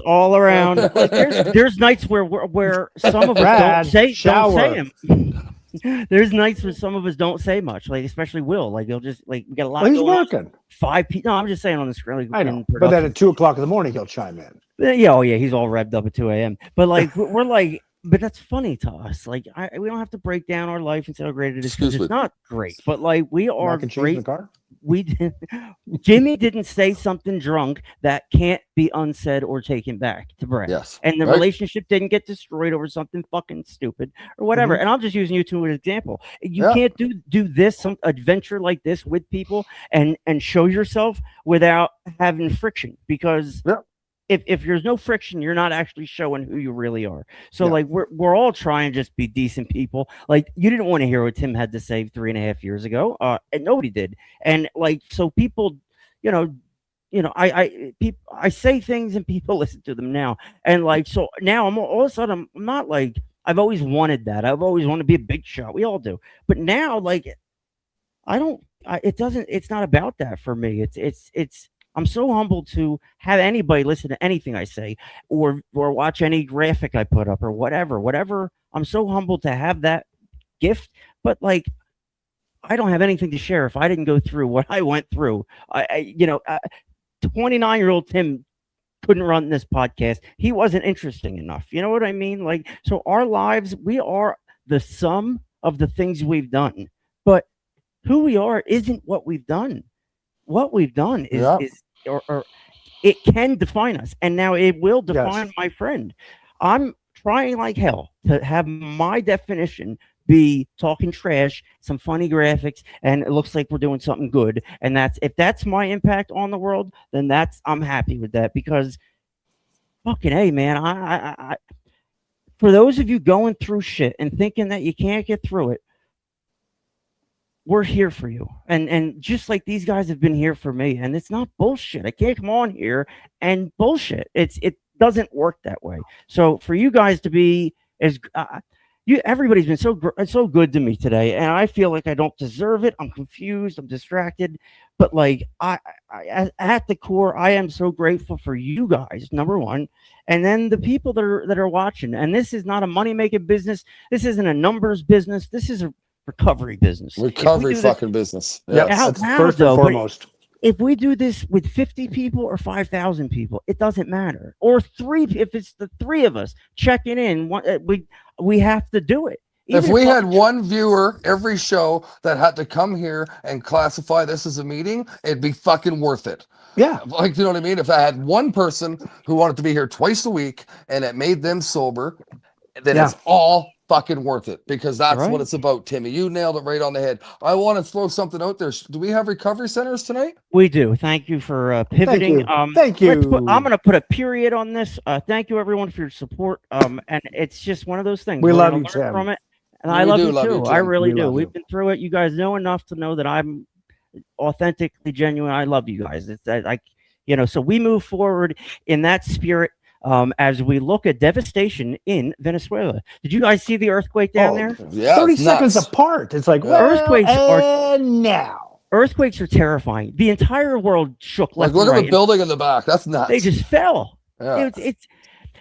all around. Like, there's nights where some of us don't say them. There's nights where some of us don't say much, like especially Will. Like he'll just we got a lot. He's working. 5 people. No, I'm just saying on the screen. I know, but then at 2:00 in the morning he'll chime in. Yeah, he's all revved up at 2 a.m. But like we're like, but that's funny to us. Like we don't have to break down our life and say how great it is because it's not great. But like we are great. Jimmy didn't say something drunk that can't be unsaid or taken back to Brad. Yes. And the relationship didn't get destroyed over something fucking stupid or whatever. And I'm just using you two as an example. You can't do this, some adventure like this with people and show yourself without having friction because if there's no friction, you're not actually showing who you really are. So like we're all trying to just be decent people. Like you didn't want to hear what Tim had to say 3.5 years ago, and nobody did. And like so, people, I say things and people listen to them now. And like so now I'm all of a sudden I'm not like I've always wanted that. I've always wanted to be a big shot. We all do. But now like it's not about that for me. It's I'm so humbled to have anybody listen to anything I say or watch any graphic I put up or whatever. I'm so humbled to have that gift, but like, I don't have anything to share if I didn't go through what I went through. 29-year-old Tim couldn't run this podcast. He wasn't interesting enough. You know what I mean? Like, so our lives, we are the sum of the things we've done, but who we are isn't what we've done. What we've done is or it can define us, and now it will define my friend. I'm trying like hell to have my definition be talking trash, some funny graphics, and it looks like we're doing something good. And if that's my impact on the world, then I'm happy with that because fucking hey, man, I for those of you going through shit and thinking that you can't get through it, we're here for you. And just like these guys have been here for me, and it's not bullshit. I can't come on here and bullshit. It doesn't work that way. So for you guys to be as everybody's been so good to me today, and I feel like I don't deserve it. I'm confused. I'm distracted, but like at the core, I am so grateful for you guys. Number one, and then the people that are watching. And this is not a money making business. This isn't a numbers business. This is a recovery business. Recovery fucking business. Yeah, that's first and foremost. If we do this with 50 people or 5,000 people, it doesn't matter. Or if it's the three of us checking in, we have to do it. If we had one viewer every show that had to come here and classify this as a meeting, it'd be fucking worth it. Yeah. Like, you know what I mean? If I had one person who wanted to be here twice a week and it made them sober, then it's all fucking worth it, because that's what it's about, Timmy. You nailed it right on the head. I want to throw something out there. Do we have recovery centers tonight? We do. Thank you for pivoting. Thank you. I'm going to put a period on this. Thank you, everyone, for your support. And it's just one of those things. We love you, learn Tim. from it. And I love you too. I really do. love We've you. been through it. You guys know enough to know that I'm authentically genuine. I love you guys. It's that so we move forward in that spirit. As we look at devastation in Venezuela. Did you guys see the earthquake down there? Yeah, 30 it's seconds nuts. apart. It's like, Earthquakes now. Earthquakes are terrifying. The entire world shook Like, left look and at right. the building in the back. That's nuts. They just fell. Yeah. It's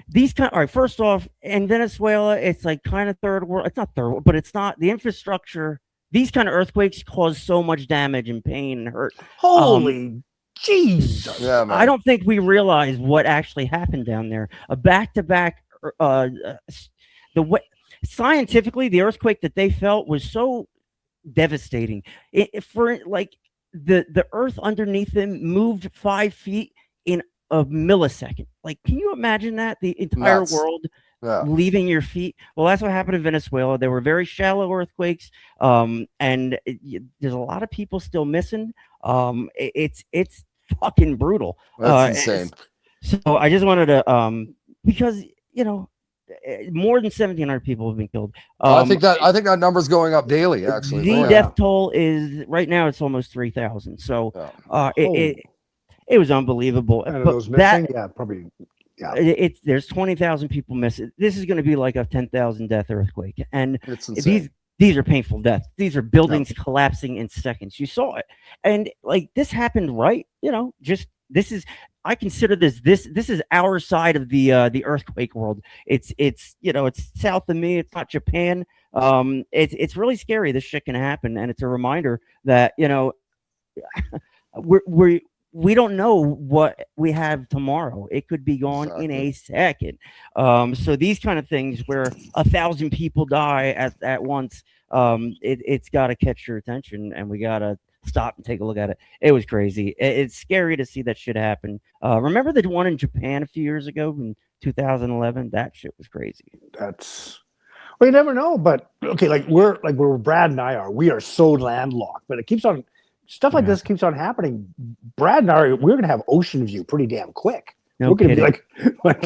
these kind. All right. First off, in Venezuela, it's like kind of third world. It's not third world, but it's not the infrastructure. These kind of earthquakes cause so much damage and pain and hurt. Holy Jesus. Yeah, man. I don't think we realize what actually happened down there. A back-to-back, the way scientifically, the earthquake that they felt was so devastating. For like the earth underneath them moved 5 feet in a millisecond. Like, can you imagine that? The entire Nuts. world Yeah. leaving your feet. Well, that's what happened in Venezuela. There were very shallow earthquakes, and there's a lot of people still missing. It's fucking brutal. That's insane. So I just wanted to because more than 1,700 people have been killed. I think that number's going up daily. Actually, the death toll is right now it's almost 3,000. So it was unbelievable. And But those missing, probably. Yeah. There's 20,000 people missing. This is going to be like a 10,000 death earthquake, and It's insane. these are painful deaths. These are buildings collapsing in seconds. You saw it, and like this happened right. I consider this is our side of the earthquake world. It's south of me. It's not Japan. It's really scary. This shit can happen, and it's a reminder that we don't know what we have tomorrow. It could be gone in a second. So these kind of things where 1,000 people die at once, it's got to catch your attention, and we got to stop and take a look at it. It was crazy. It's scary to see that shit happen. Remember the one in Japan a few years ago in 2011? That shit was crazy. Well, you never know, but okay, like where Brad and I are, we are so landlocked, but it keeps on. Stuff like this keeps on happening. Brad and I, we're going to have ocean view pretty damn quick. No we're going to kidding. be like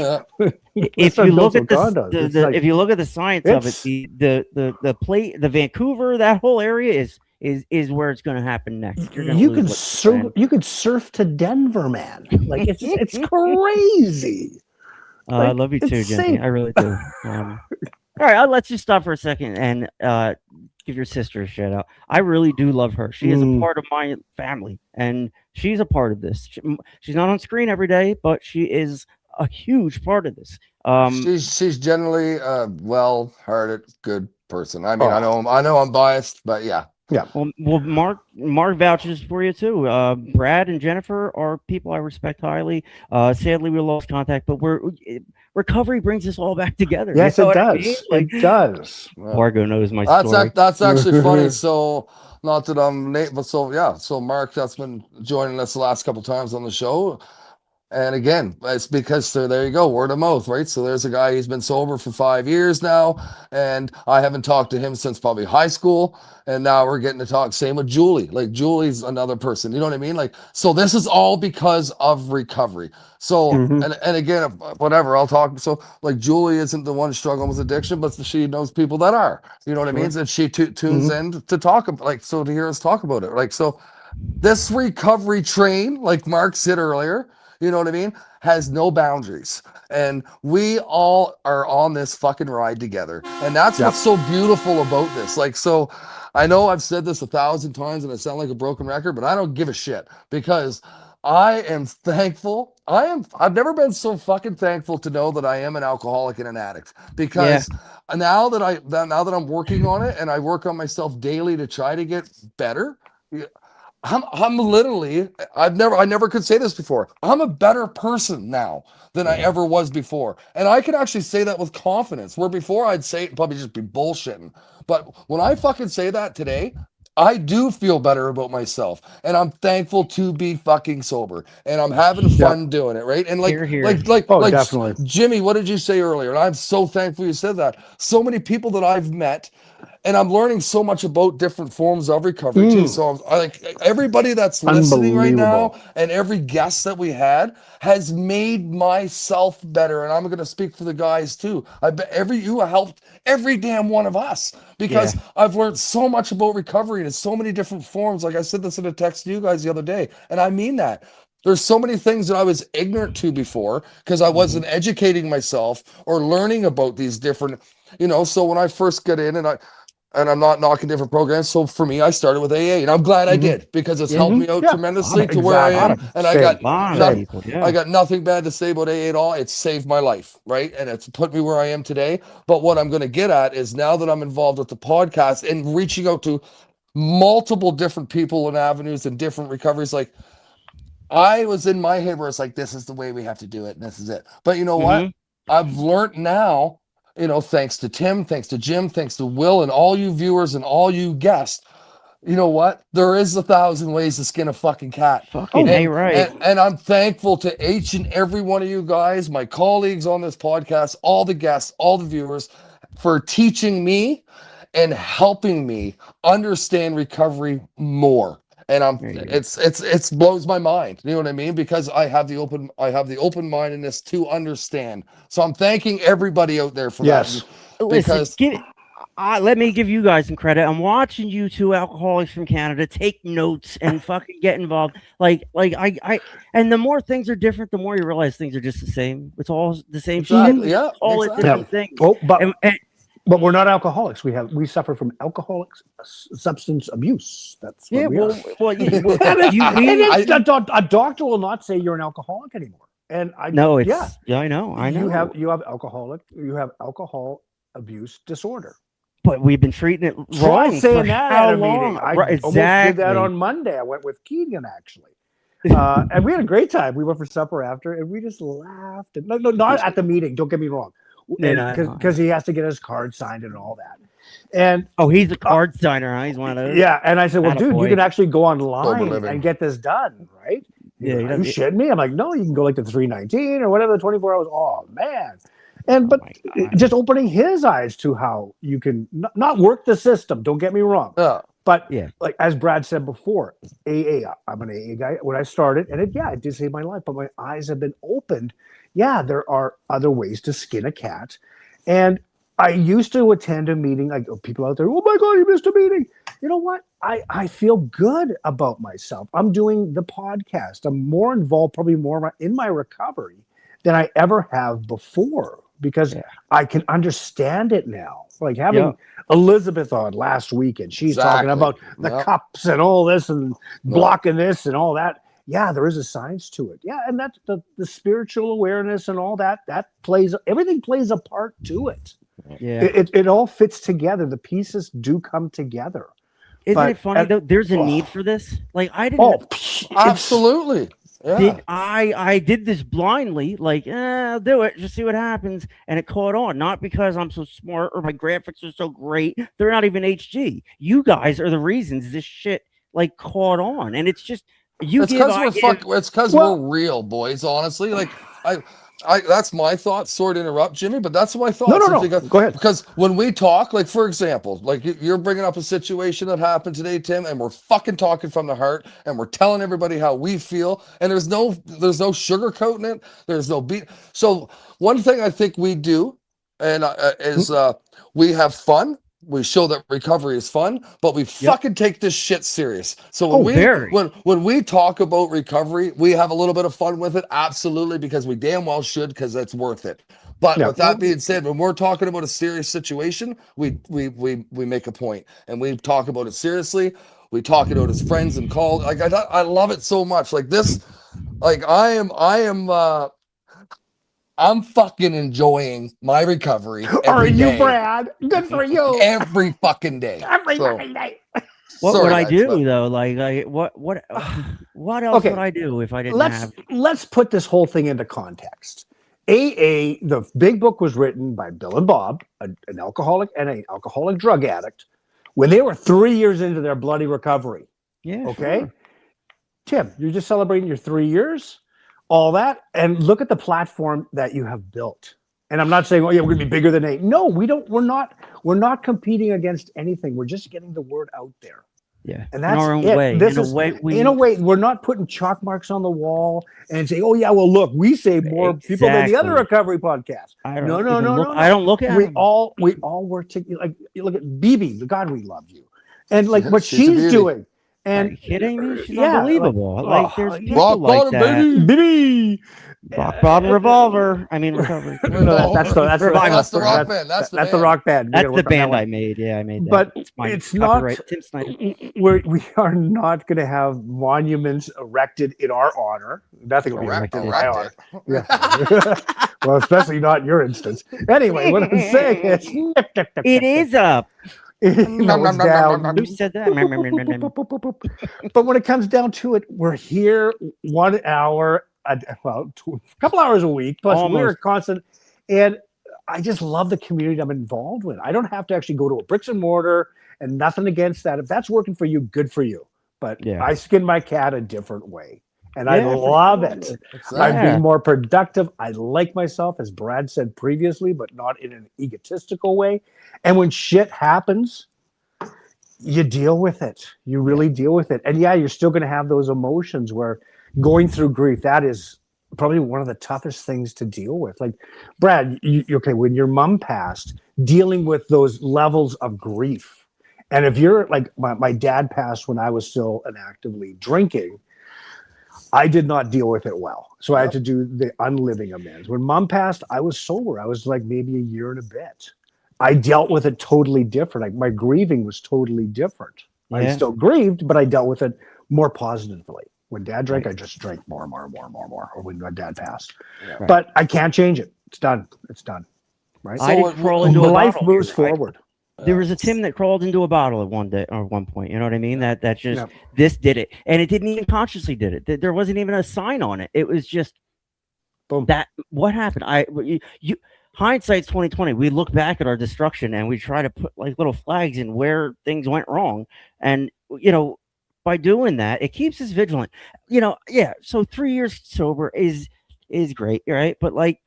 if you look at condos. if you look at the science of it, the Vancouver, that whole area is where it's going to happen next. You could surf to Denver, man. Like it's crazy. I love you too, Jenny. I really do. All right, let's just stop for a second and give your sister a shout out. I really do love her. She is a part of my family, and she's a part of this. She's not on screen every day, but she is a huge part of this. She's generally a well-hearted, good person. I mean, I know I'm biased, but yeah. Yeah. Well, Mark vouches for you too. Brad and Jennifer are people I respect highly. Sadly, we lost contact, but recovery brings us all back together. Yes, it does. It does. Margo knows my story. That's actually funny. So, not that I'm Nate, but so Mark, that's been joining us the last couple times on the show. And again, it's because so there you go, word of mouth, right? So there's a guy, he's been sober for 5 years now, and I haven't talked to him since probably high school. And now we're getting to talk. Same with Julie. Like Julie's another person. You know what I mean? Like, so this is all because of recovery. So and again, whatever, I'll talk. So like Julie isn't the one struggling with addiction, but she knows people that are. You know what I mean? And she tunes in to talk about, like, so to hear us talk about it. Like, so this recovery train, like Mark said earlier, you know what I mean, has no boundaries. And we all are on this fucking ride together. And that's what's so beautiful about this. Like, so I know I've said this 1,000 times and I sound like a broken record, but I don't give a shit because I am thankful. I've never been so fucking thankful to know that I am an alcoholic and an addict, because now that I'm working on it and I work on myself daily to try to get better, I'm literally, I never could say this before. I'm a better person now than I ever was before. And I can actually say that with confidence, where before I'd say it and probably just be bullshitting. But when I fucking say that today, I do feel better about myself, and I'm thankful to be fucking sober, and I'm having fun doing it, right? And like, Hear, hear. like Definitely. Jimmy, what did you say earlier? And I'm so thankful you said that. So many people that I've met, and I'm learning so much about different forms of recovery too. So I like everybody that's listening right now, and every guest that we had has made myself better. And I'm going to speak for the guys too. I bet you helped every damn one of us, because I've learned so much about recovery in so many different forms. Like I said this in a text to you guys the other day, and I mean that. There's so many things that I was ignorant to before because I wasn't educating myself or learning about these different, so when I first get in, and I'm not knocking different programs. So for me, I started with AA, and I'm glad I did, because it's helped me out tremendously to where I am. And I got nothing bad to say about AA at all. It's saved my life, right? And it's put me where I am today. But what I'm going to get at is, now that I'm involved with the podcast and reaching out to multiple different people and avenues and different recoveries, like, I was in my head where it's like, this is the way we have to do it, and this is it. But you know what? I've learned now, thanks to Tim, thanks to Jim, thanks to Will, and all you viewers and all you guests, you know what? There is 1,000 ways to skin a fucking cat. And I'm thankful to each and every one of you guys, my colleagues on this podcast, all the guests, all the viewers, for teaching me and helping me understand recovery more. And it's blows my mind. You know what I mean? Because I have the open-mindedness to understand. So I'm thanking everybody out there for that. Because let me give you guys some credit. I'm watching you two alcoholics from Canada take notes and fucking get involved. Like I and the more things are different, the more you realize things are just the same. It's all the same shit. Yeah, all different things. Oh, but we're not alcoholics. We suffer from alcoholic substance abuse. That's what we are. A doctor will not say you're an alcoholic anymore. And I know. You have alcohol abuse disorder. But we've been treating it wrong. Saying that at a meeting. I almost did that on Monday. I went with Keegan actually. And we had a great time. We went for supper after, and we just laughed. And, no, not at the meeting. Don't get me wrong. Because he has to get his card signed and all that. And he's a card signer, huh? He's one of those. Yeah, and I said, well, dude, you can actually go online and get this done, right? Yeah, are you shitting me? I'm like, no, you can go like the 319 or whatever, the 24 hours. Oh man. But just opening his eyes to how you can not work the system. Don't get me wrong. But like as Brad said before, AA. I'm an AA guy. When I started, and it did save my life. But my eyes have been opened. Yeah, there are other ways to skin a cat. And I used to attend a meeting, like people out there, oh my God, you missed a meeting. You know what? I feel good about myself. I'm doing the podcast. I'm more involved, probably more in my recovery than I ever have before, because I can understand it now. Like having Elizabeth on last week, and she's talking about the cups and all this and blocking this and all that. Yeah, there is a science to it. Yeah, and that's the spiritual awareness and all that. Everything plays a part to it. Yeah, it all fits together. The pieces do come together. Isn't it funny though? There's a need for this. Like I didn't. Oh, absolutely. Yeah. I did this blindly, like I'll do it, just see what happens, and it caught on. Not because I'm so smart or my graphics are so great. They're not even HG. You guys are the reasons this shit like caught on, and it's just. You It's give, because I we're give. It's because Well- we're real, boys. Honestly, like I that's my thoughts. Sorry to interrupt, Jimmy, but that's my thoughts. No. Because, Go ahead. Because when we talk, like for example, like you're bringing up a situation that happened today, Tim, and we're fucking talking from the heart, and we're telling everybody how we feel, and there's no sugarcoating it. There's no beat. So one thing I think we do, and is we have fun. We show that recovery is fun, but we fucking take this shit serious. So Very. when we talk about recovery, we have a little bit of fun with it, absolutely, because we damn well should, because it's worth it. But Yeah. with that being said, when we're talking about a serious situation, we make a point, and we talk about it seriously. We talk about it as friends and call. Like I love it so much. Like this, like I'm fucking enjoying my recovery Are every you, day. Brad? Good for you. Every fucking day. Every So- fucking day. What Sorry, would I guys, do but- though? Like what else Okay. would I do if I didn't Let's have? let's put this whole thing into context. AA, the big book was written by Bill and Bob, an alcoholic and an alcoholic drug addict, when they were 3 years into their bloody recovery. Yeah. Okay. sure. Tim, you're just celebrating your 3 years, all that, and look at the platform that you have built. And I'm not saying, oh yeah, we're gonna be bigger than 8. No, we don't. We're not competing against anything. We're just getting the word out there. Yeah. And that's in our own it. way. This in is, a way, in a way, we're not putting chalk marks on the wall and saying, "Oh yeah, well look, we save more people than the other Exactly. recovery podcasts." I don't No, even look, no. I don't look at We them. all work together. Like you look at BB, the God we love you, and like what She's a she's beauty. doing. Are And you kidding me? She's yeah, unbelievable. Like, there's yeah. people Rock like bottom, that. baby. BB. Rock bottom revolver. I mean, recovery. No, that's the Revival. That's the rock band. That's the that's band. the rock band. We That's gotta the work on that band one. I made. Yeah, I made that. But it's my it's copyright. not. Tim Snyder. We are not going to have monuments erected in our honor. Nothing will be erected in my honor. Yeah. Well, especially not in your instance. Anyway, what I'm saying is, It is up. no, it's down. Who said that? But when it comes down to it, we're here 1 hour, a couple hours a week. Plus, we're Almost. constant. And I just love the community I'm involved with. I don't have to actually go to a bricks and mortar, and nothing against that. If that's working for you, good for you. But Yeah. I skin my cat a different way. And I Yeah, for love sure. it. It's I'm Yeah. being more productive. I like myself, as Brad said previously, but not in an egotistical way. And when shit happens, you deal with it. You really deal with it. And yeah, you're still going to have those emotions where going through grief, that is probably one of the toughest things to deal with. Like, Brad, okay, when your mom passed, dealing with those levels of grief. And if you're like, my dad passed when I was still actively drinking, I did not deal with it well. So I had to do the unliving amends. When mom passed, I was sober. I was like maybe a year and a bit. I dealt with it totally different. Like, my grieving was totally different. I Yeah. still grieved, but I dealt with it more positively. When dad drank, I just drank more. Or when my dad passed. Right. But I can't change it. It's done. It's done. Right? I didn't crawl into a Life bottle. moves I- forward. There was a Tim that crawled into a bottle at one day or one point. You know what I mean? That just Yeah. this did it, and it didn't even consciously did it. There wasn't even a sign on it. It was just Boom. that. What happened? You hindsight's 2020. We look back at our destruction and we try to put like little flags in where things went wrong, and by doing that, it keeps us vigilant. Yeah. So 3 years sober is great, right? But like,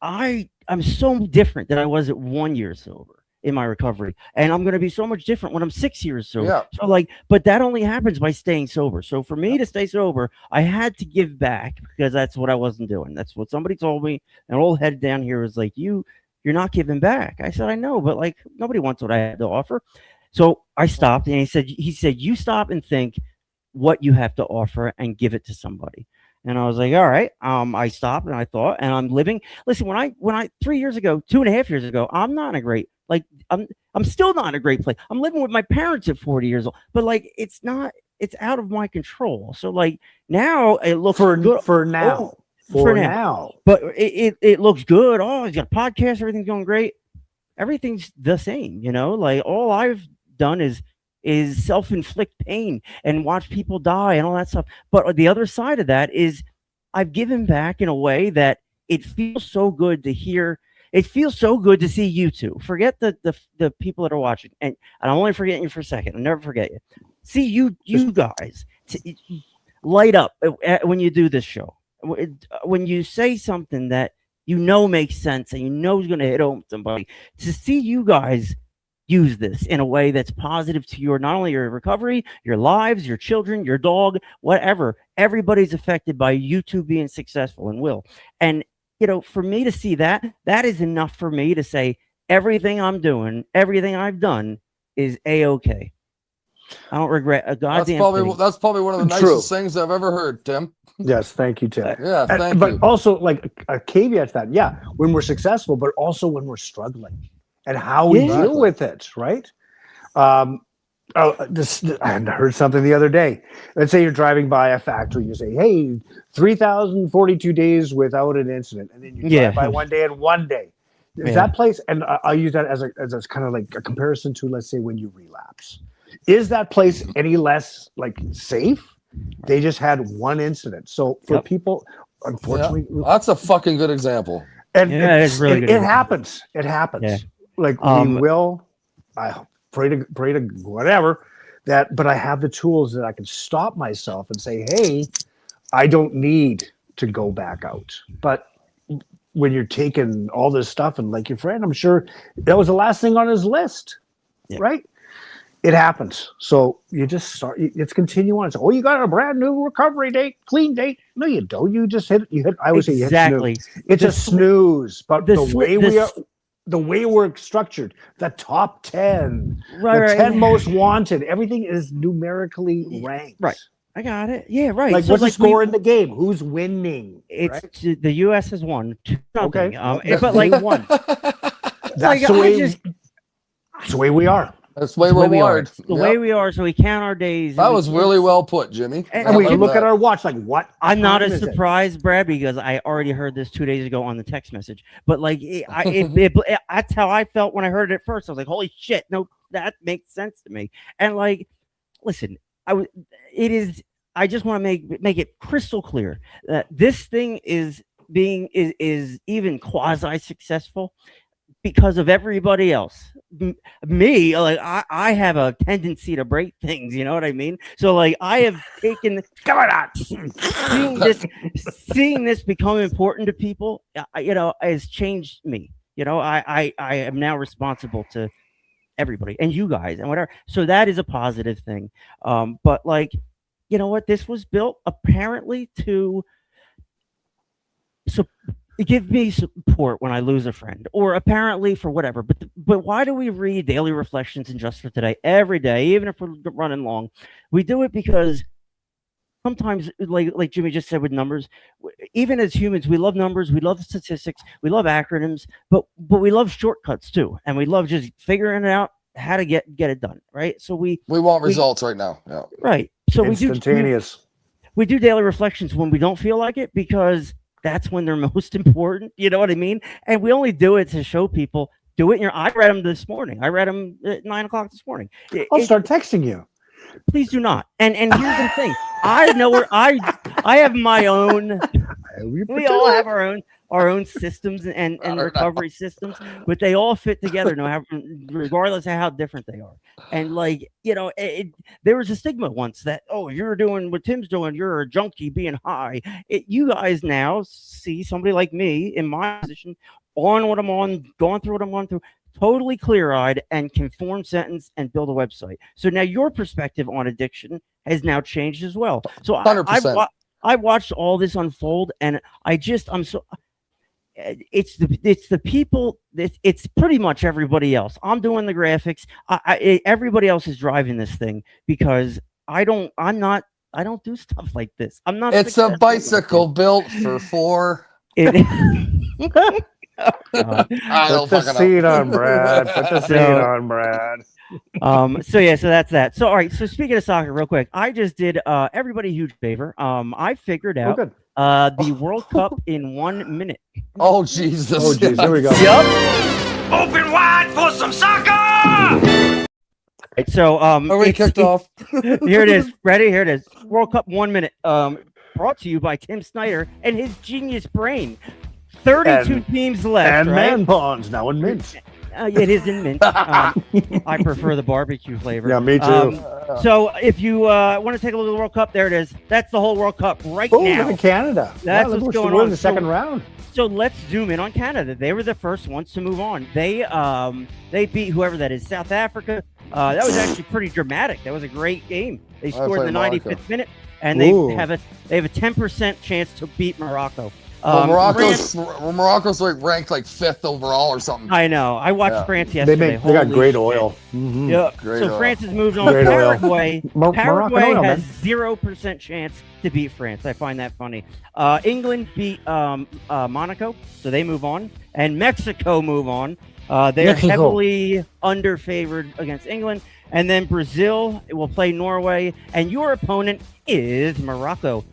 I'm so different than I was at 1 year sober in my recovery, and I'm going to be so much different when I'm 6 years sober. Yeah. So like, but that only happens by staying sober. So for me to stay sober, I had to give back, because that's what I wasn't doing. That's what somebody told me. An old head down here was like, you're not giving back. I said, I know, but like, nobody wants what I had to offer. So I stopped, and he said, you stop and think what you have to offer and give it to somebody. And I was like, all right. I stopped and I thought, and I'm living. Listen, when I 3 years ago, 2.5 years ago, I'm not in a great, like, I'm still not in a great place. I'm living with my parents at 40 years old, but like, it's out of my control. So like, now it looks good For now. For now. but it looks good. Oh, he's got a podcast. Everything's going great. Everything's the same, like all I've done is self-inflict pain and watch people die and all that stuff. But the other side of that is I've given back in a way that it feels so good to hear. It feels so good to see you two. Forget the people that are watching, and I'm only forgetting you for a second. I'll never forget you. See you guys. light up when you do this show. When you say something that makes sense and is going to hit home somebody, to see you guys use this in a way that's positive to not only your recovery, your lives, your children, your dog, whatever. Everybody's affected by you two being successful and will. And, for me to see that is enough for me to say everything I'm doing, everything I've done is A-okay. I don't regret a goddamn thing. That's probably one of the nicest things I've ever heard, Tim. Yes, thank you, Tim. Yeah, thank you. But also, like a caveat to that, yeah, when we're successful, but also when we're struggling and how we deal with it, right? I heard something the other day. Let's say you're driving by a factory, you say, "Hey, 3,042 days without an incident," and then you drive by one day and one day. Is that place? And I'll use that as a kind of like a comparison to, let's say, when you relapse. Is that place any less like safe? They just had one incident. So for people, unfortunately, that's a fucking good example. And it's really good. It happens. It happens. Yeah. Like we will. I pray to whatever that. But I have the tools that I can stop myself and say, "Hey, I don't need to go back out." But when you're taking all this stuff and like your friend, I'm sure that was the last thing on his list, right? It happens. So you just start. It's continue on. So, you got a brand new recovery date, clean date. No, you don't. You just hit. You hit. I would say you hit snooze. It's a snooze. But the way we're structured, the top 10, the 10 most wanted, everything is numerically ranked. Right. I got it. Yeah, right. Like, what's the score in the game? Who's winning? It's the U.S. has won. Okay. But like one. That's the way we are. That's the way we're wired. The way we are, so we count our days. That was really well put, Jimmy. And we look at our watch like, what? I'm not as surprised, Brad, because I already heard this 2 days ago on the text message. But like, that's how I felt when I heard it at first. I was like, holy shit, no, that makes sense to me. And like, listen, I just want to make it crystal clear that this thing is even quasi successful because of everybody else. Me, like I have a tendency to break things, you know what I mean? So like I have taken seeing this become important to people, has changed me. I am now responsible to everybody and you guys and whatever. So that is a positive thing. But like, you know what? This was built apparently to give me support when I lose a friend, or apparently for whatever. But why do we read Daily Reflections and Just for Today every day, even if we're running long? We do it because sometimes, like Jimmy just said with numbers, even as humans, we love numbers, we love statistics, we love acronyms, but we love shortcuts too, and we love just figuring it out how to get it done, right? So we want results right now. Yeah. Right. So instantaneous. We do daily reflections when we don't feel like it, because that's when they're most important. You know what I mean? And we only do it to show people, do it. I read them this morning. I read them at 9:00 this morning. I'll start texting you. Please do not. And here's the thing. I know where I have my own. We all have our own systems and recovery systems, but they all fit together, regardless of how different they are. And like, there was a stigma once that, you're doing what Tim's doing, you're a junkie being high. You guys now see somebody like me in my position, on what I'm on, going through what I'm going through, totally clear-eyed, and can form sentence and build a website. So now your perspective on addiction has now changed as well. So 100%. I watched all this unfold, and I'm so. It's the people. It's pretty much everybody else. I'm doing the graphics. Everybody else is driving this thing because I don't do stuff like this. I'm not. It's a bicycle built for four. Put the seat on, Brad. Put the seat on, Brad. So that's that. So all right. So speaking of soccer, real quick, I just did everybody a huge favor. I figured out the World Cup in 1 minute. Oh Jesus! Oh jeez, here we go. Yup. Open wide for some soccer. Right, so are we kicked off? Here it is. Ready? Here it is. World Cup 1 minute. Brought to you by Tim Snyder and his genius brain. 32 teams left, and right? man pawns now in mint. It is in mint. I prefer the barbecue flavor. Yeah, me too. So if you want to take a look at the World Cup, there it is. That's the whole World Cup right Oh, now. look at Canada. That's look what's we're going in on. the second round. So let's zoom in on Canada. They were the first ones to move on. They beat whoever that is, South Africa. That was actually pretty dramatic. That was a great game. They scored in the 95th minute, and they have a 10% chance to beat Morocco. Morocco's like ranked like 5th overall or something. I know. I watched France yesterday. They got great shit. oil. Mm-hmm. Yeah. Great So oil. France has moved on. Great oil. Paraguay oil, has man. 0% chance to beat France. I find that funny. England beat Monaco, so they move on, and Mexico move on. They are heavily underfavored against England, and then Brazil will play Norway, and your opponent is Morocco.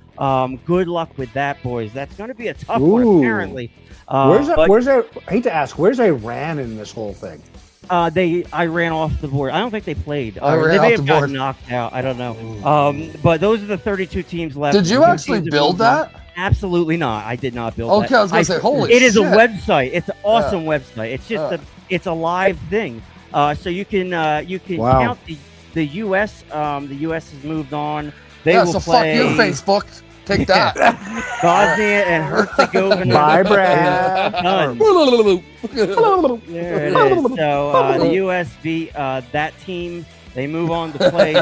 Good luck with that, boys. That's going to be a tough one, apparently. Where's I hate to ask, where's Iran in this whole thing? I ran off the board. I don't think they played. I ran They may off have the gotten board. knocked out. I don't know. But those are the 32 teams left. Did you The actually teams build moved on. that? Absolutely not. I did not build that. Okay, I was gonna say, holy It is a shit. website. It's an awesome website. It's just it's a live thing. So you can count the U.S. The U.S. has moved on. They will so play fuck you, Facebook. Take that. Bosnia and Herzegovina. Bye, Brad. Done. There it is. So the U.S. beat that team. They move on to play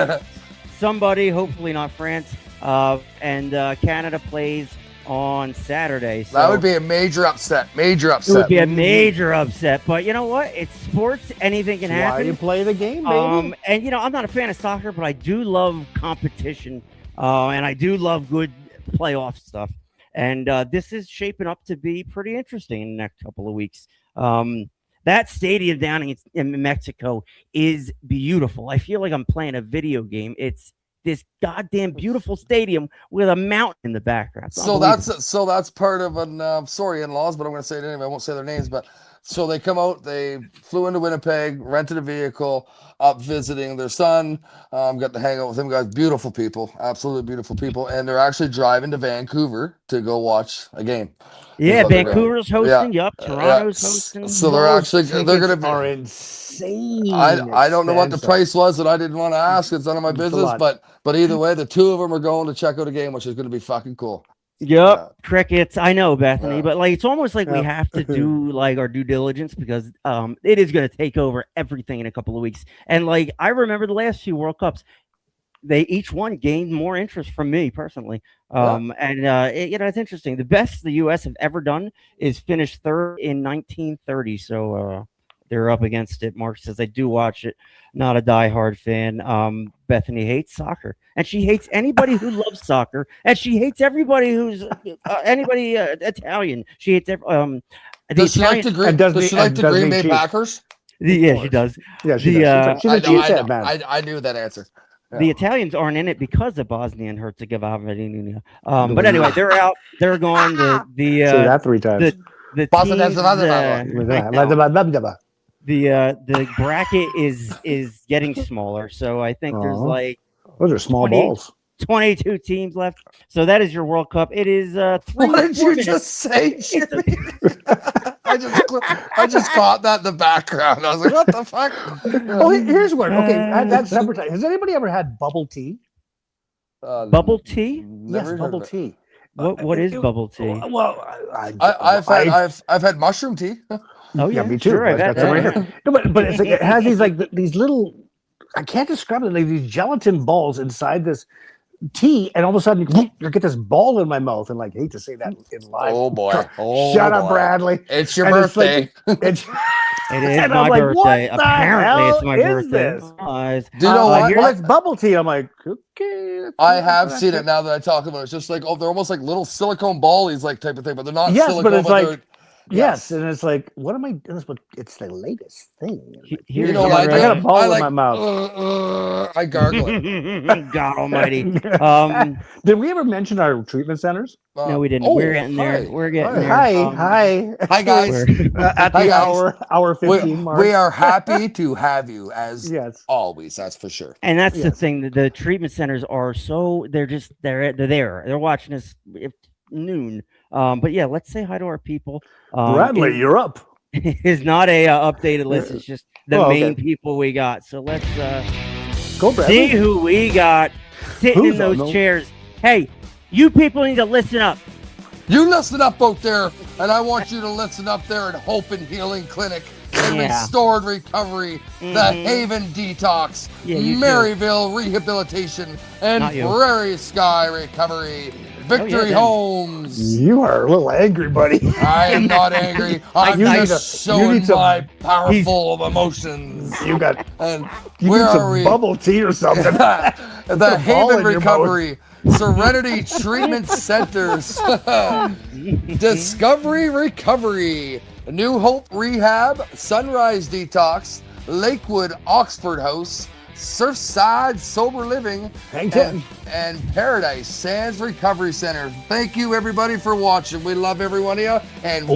somebody, hopefully not France. And Canada plays on Saturday. So That would be a major upset. Major it upset. would be a major upset. But you know what? It's sports. Anything can Why happen. you play the game, baby? And I'm not a fan of soccer, but I do love competition. And I do love good playoff stuff. And this is shaping up to be pretty interesting in the next couple of weeks. That stadium down in Mexico is beautiful. I feel like I'm playing a video game. It's this goddamn beautiful stadium with a mountain in the background. So that's part of an sorry, in-laws, but I'm going to say it anyway. I won't say their names, but so they come out. They flew into Winnipeg, rented a vehicle, up visiting their son. Got to hang out with him. Guys, beautiful people, absolutely beautiful people, and they're actually driving to Vancouver to go watch a game. Yeah, That's what they're Vancouver's doing. hosting. Yeah. Yup, Toronto's hosting. So they're going to be. Are insane. I don't know what the expensive. price was, and I didn't want to ask. It's none of my It's a business. lot. But either way, the two of them are going to check out a game, which is going to be fucking cool. Yep, crickets. I know, Bethany, Yeah. but like it's almost like we Yep. have to do like our due diligence because it is going to take over everything in a couple of weeks. And like I remember the last few World Cups, they each one gained more interest from me personally. And it's interesting. The best the U.S. have ever done is finish third in 1930. So they're up against it. Mark says I do watch it. Not a diehard fan. Bethany hates soccer, and she hates anybody who loves soccer, and she hates everybody who's anybody Italian. She hates the Does she like Italian. the Green Bay Chiefs. Packers? Yeah, she does. Yeah, she The, does. She's a Chiefs I, fan, man. I knew that answer. The Italians aren't in it because of Bosnia and Herzegovina. But anyway, they're out. They're gone. Say that 3 times. The Bosnia teams, the bracket is getting smaller, so I think there's Uh-huh. like Those are small 20 balls. 22 teams left. So that is your World Cup. It is 3 What did 4 you minutes. just say, Jimmy? I just caught that in the background. I was like, what the fuck? Oh, here's one. Okay, that's separate. Has anybody ever had bubble tea? Bubble tea? Yes, bubble tea. What is bubble tea? Well, I've had mushroom tea. Oh yeah, me too. Sure, I've got some right here. No, but it's like, it has these like these little. I can't describe it. Like these gelatin balls inside this tea, and all of a sudden you get this ball in my mouth, and like hate to say that in live. Oh boy! Oh, Shut up, boy. Bradley. It's your And it's birthday. It's, It is and my I'm like, birthday. what the Apparently, it's hell my is birthday. this? Do you know what? Well, it's bubble tea. I'm like, okay. I have seen it now that I talk about it. It's just like, oh, they're almost like little silicone ballies, like type of thing, but they're not Yes, silicone. but it's like, they're- yes, and it's like, what am I doing? But it's the latest thing. Like, Here's You know your what I got a birthday. ball I in like- my mouth. I gargle it. God Almighty. Did we ever mention our treatment centers? No, we didn't. Oh, We're getting there. hi. We're getting there. Hi. Hi, guys. We're- At Hi, the guys. hour 15 mark. We are happy to have you as Yes. always. That's for sure. And that's the Yes. thing. The treatment centers are so they're there. They're watching us at noon. But yeah, let's say hi to our people. Bradley, you're up. is not a updated list. It's just the main people we got. So let's see who we got sitting in those chairs. Hey, you people need to listen up. You listen up out there, and I want you to listen up there at Hope and Healing Clinic and Restored Recovery, the Haven Detox, Maryville Rehabilitation, and Prairie Sky Recovery. Victory Homes. You are a little angry, buddy. I am not angry. I'm just showing my powerful emotions. You got and you where need are some we? bubble tea or something. The Haven Recovery, Serenity Treatment Centers, Discovery Recovery, New Hope Rehab, Sunrise Detox, Lakewood Oxford House, Surfside Sober Living, and Paradise Sands Recovery Center. Thank you, everybody, for watching. We love every one of you. And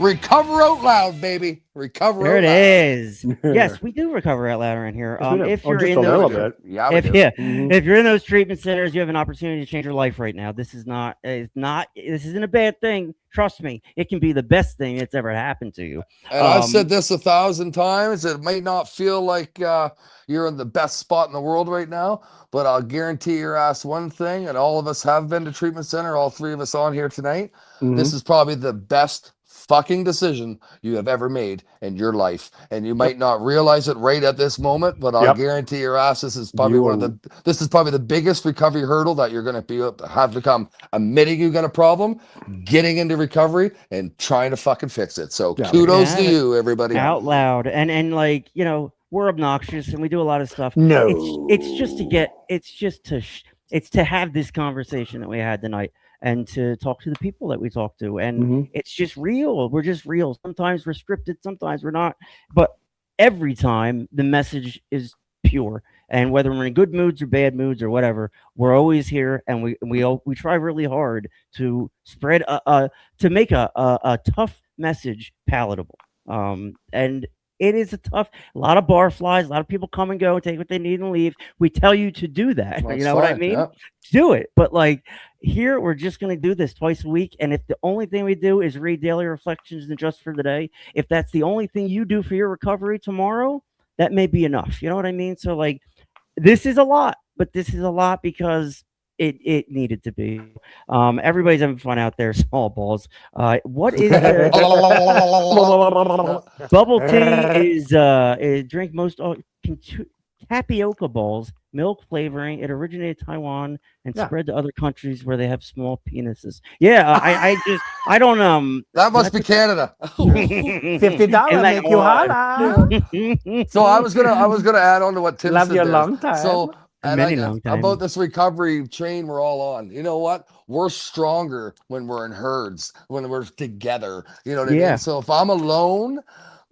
recover out loud, baby. Recover there out loud. There it is. Yes, we do recover out loud around here. If you're in those, if you're in those treatment centers, you have an opportunity to change your life right now. This isn't a bad thing. Trust me, it can be the best thing that's ever happened to you. And I've said this 1,000 times. It may not feel like you're in the best spot in the world right now, but I'll guarantee your ass one thing, and all of us have been to treatment center, all three of us on here tonight. This is probably the best fucking decision you have ever made in your life, and you might not realize it right at this moment, but I'll guarantee your ass this is probably the biggest recovery hurdle that you're going to have to come admitting you got a problem, getting into recovery, and trying to fucking fix it. So kudos to you, everybody. Out loud. And like, you know, we're obnoxious and we do a lot of stuff. It's to have this conversation that we had tonight, and to talk to the people that we talk to. And it's just real. We're just real. Sometimes we're scripted, sometimes we're not. But every time the message is pure. And whether we're in good moods or bad moods or whatever, we're always here. And we try really hard to spread to make a tough message palatable. And it is a lot of barflies, a lot of people come and go, take what they need and leave. We tell you to do that. That's you know what I mean? Do it. But like here, we're just going to do this twice a week. And if the only thing we do is read daily reflections and just for the day, if that's the only thing you do for your recovery tomorrow, that may be enough. You know what I mean? So like, this is a lot, but this is a lot because it needed to be. Everybody's having fun out there. Small balls. What is bubble tea? Is drink most tapioca balls, milk flavoring. It originated in Taiwan and spread to other countries where they have small penises. Yeah, I don't That must be Canada. $50 make you holla. So I was gonna add on to what Tim Love said you a there. long time. So long time. About this recovery chain we're all on. You know what? We're stronger when we're in herds, when we're together. You know what I mean? So if I'm alone,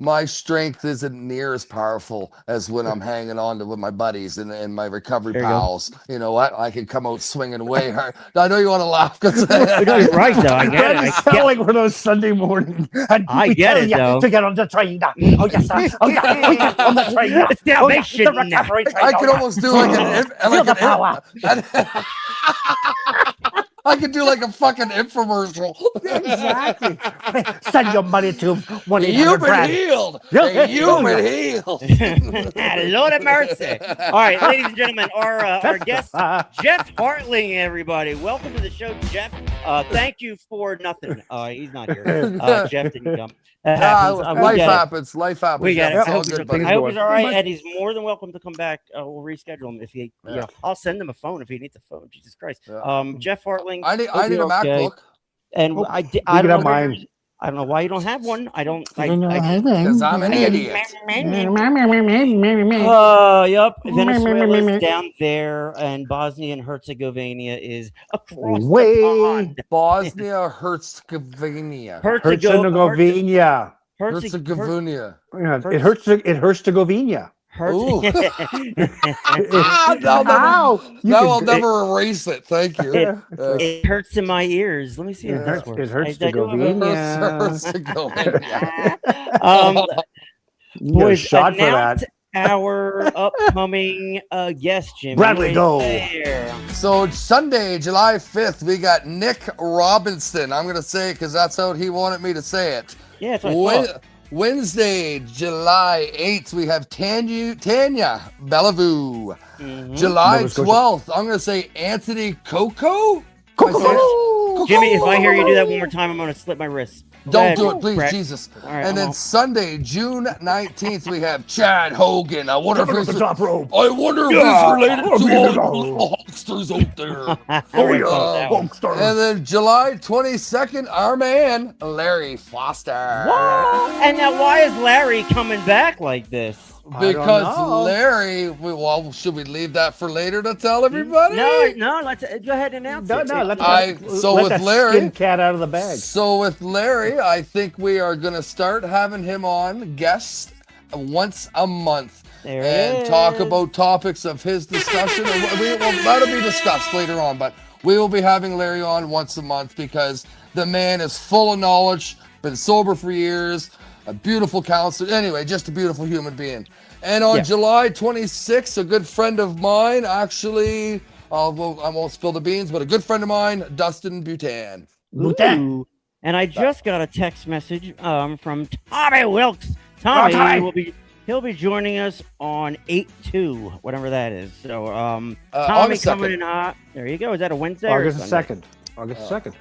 my strength isn't near as powerful as when I'm hanging on to with my buddies and my recovery pals. You know what? I can come out swinging way hard. I know you want to laugh because you're right, though. I get it. It's like one of those Sunday morning. I get it, though. To get on the train. Oh, yes, sir. Oh, yeah. We get on the train. It's salvation. The recovery train. I could almost do like I could do like a fucking infomercial. Exactly. Send your money to 1-800 You've been healed. You've been healed. Lord have mercy. All right, ladies and gentlemen, our guest, Jeff Hartling, everybody. Welcome to the show, Jeff. Thank you for nothing. He's not here. Jeff didn't come. Life happens. We got it. I hope Good, he's all right, and he's more than welcome to come back. We'll reschedule him if he. I'll send him a phone if he needs a phone. Jesus Christ. Jeff Hartling. I need a MacBook. And I don't know mine. I don't know why you don't have one. I don't. Because I'm an idiot. Yep. Venezuela's down there, and Bosnia and Herzegovina is across the pond. Bosnia, Herzegovina. Herzegovina. Herzegovina. It hurts to Govina. Now I'll never erase it. Thank you. It hurts in my ears. Let me see. It hurts to Govina. Boys, shot for that. Our upcoming guest, Jimmy. Bradley, go. So Sunday, July 5th, we got Nick Robinson. I'm going to say it because that's how he wanted me to say it. Yeah, that's what Wednesday, July 8th, we have Tanya Bellevue. July Nova Scotia. 12th, I'm going to say Anthony Coco. Jimmy, if I hear you do that one more time, I'm going to slip my wrist. Go Don't ahead, do it, please, Brett. Jesus. All right, And then Sunday, June 19th, we have Chad Hogan. I wonder if Coming he's off the top rope. I wonder if Yeah. he's related to all Yeah. the little Hulksters out there. Oh, yeah. Hulkster. And then July 22nd, our man, Larry Foster. What? And now, why is Larry coming back like this? Because know. Larry, well, should we leave that for later to tell everybody? No, let's go ahead and announce it. No, let with that Larry, skin cat out of the bag. So with Larry, I think we are going to start having him on guest once a month There and it talk is. about topics of his discussion. That'll be discussed later on, but we will be having Larry on once a month because the man is full of knowledge, been sober for years, a beautiful counselor. Anyway, just a beautiful human being. And on July 26th, a good friend of mine, actually, I won't spill the beans, but a good friend of mine, Dustin Butan. Ooh. And I just got a text message from Tommy Wilkes. Tommy he'll be joining us on 8/2, whatever that is. So Tommy August coming 2nd. in hot. There you go. Is that a Wednesday August or a Sunday? 2nd. August 2nd.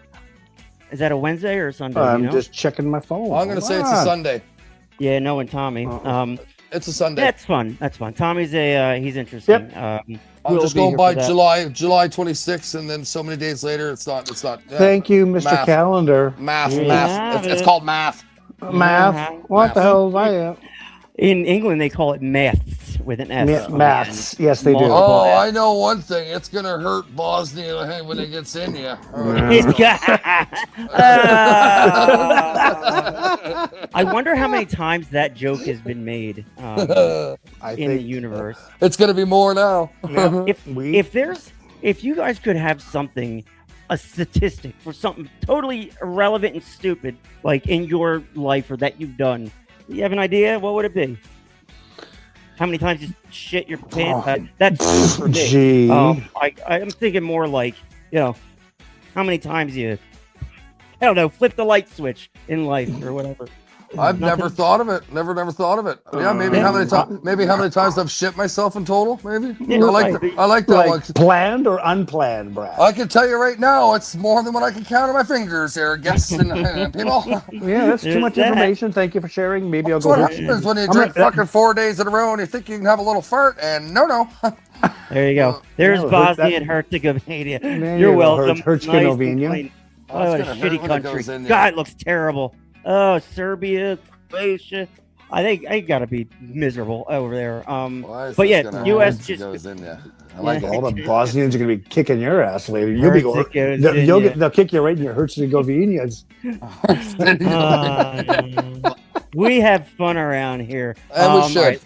Is that a Wednesday or a Sunday? I'm you know? just checking my phone. I'm going to say it's a Sunday. Yeah, knowing Tommy. It's a Sunday. That's fun. Tommy's he's interesting. Yep. I'm we'll just be going here by for that. July 26th, and then so many days later, it's not. Thank you, Mr. Math. Calendar. Math. Yeah, It's called math. Math. What the hell is that? In England, they call it maths with an S. Maths. Yes, they do. Oh, I know one thing. It's gonna hurt Bosnia when it gets in you. I wonder how many times that joke has been made I in the think universe. It's gonna be more now. If you guys could have something, a statistic for something totally irrelevant and stupid, like in your life or that you've done, you have an idea? What would it be? How many times you shit your pants? That's for me. Gee. I'm thinking more like, how many times you, I don't know, flip the light switch in life or whatever. I've never thought of it. Never thought of it. Yeah, maybe how many times? Maybe how many times I've shit myself in total? Maybe. Yeah, I like that one. Planned or unplanned, Brad? I can tell you right now, it's more than what I can count on my fingers here, guests and people. Yeah, that's too much information. Thank you for sharing. Maybe I'll That's go. what happens when you drink fucking 4 days in a row and you think you can have a little fart, and no. There you go. There's no, Bosnia and Herzegovina. There You're you go, welcome. Herzegovina. Nice and clean. Oh, Oh, it's what a gonna hurt shitty when it goes country. in there. God, it looks terrible. Oh, Serbia, Croatia. I think I gotta be miserable over there. Why is But this yeah, gonna U.S. hurt? just Goes in there. I like All it. the Bosnians are going to be kicking your ass later. You'll be going. They'll kick you right in your Herzegovinas. We have fun around here, And we should. right.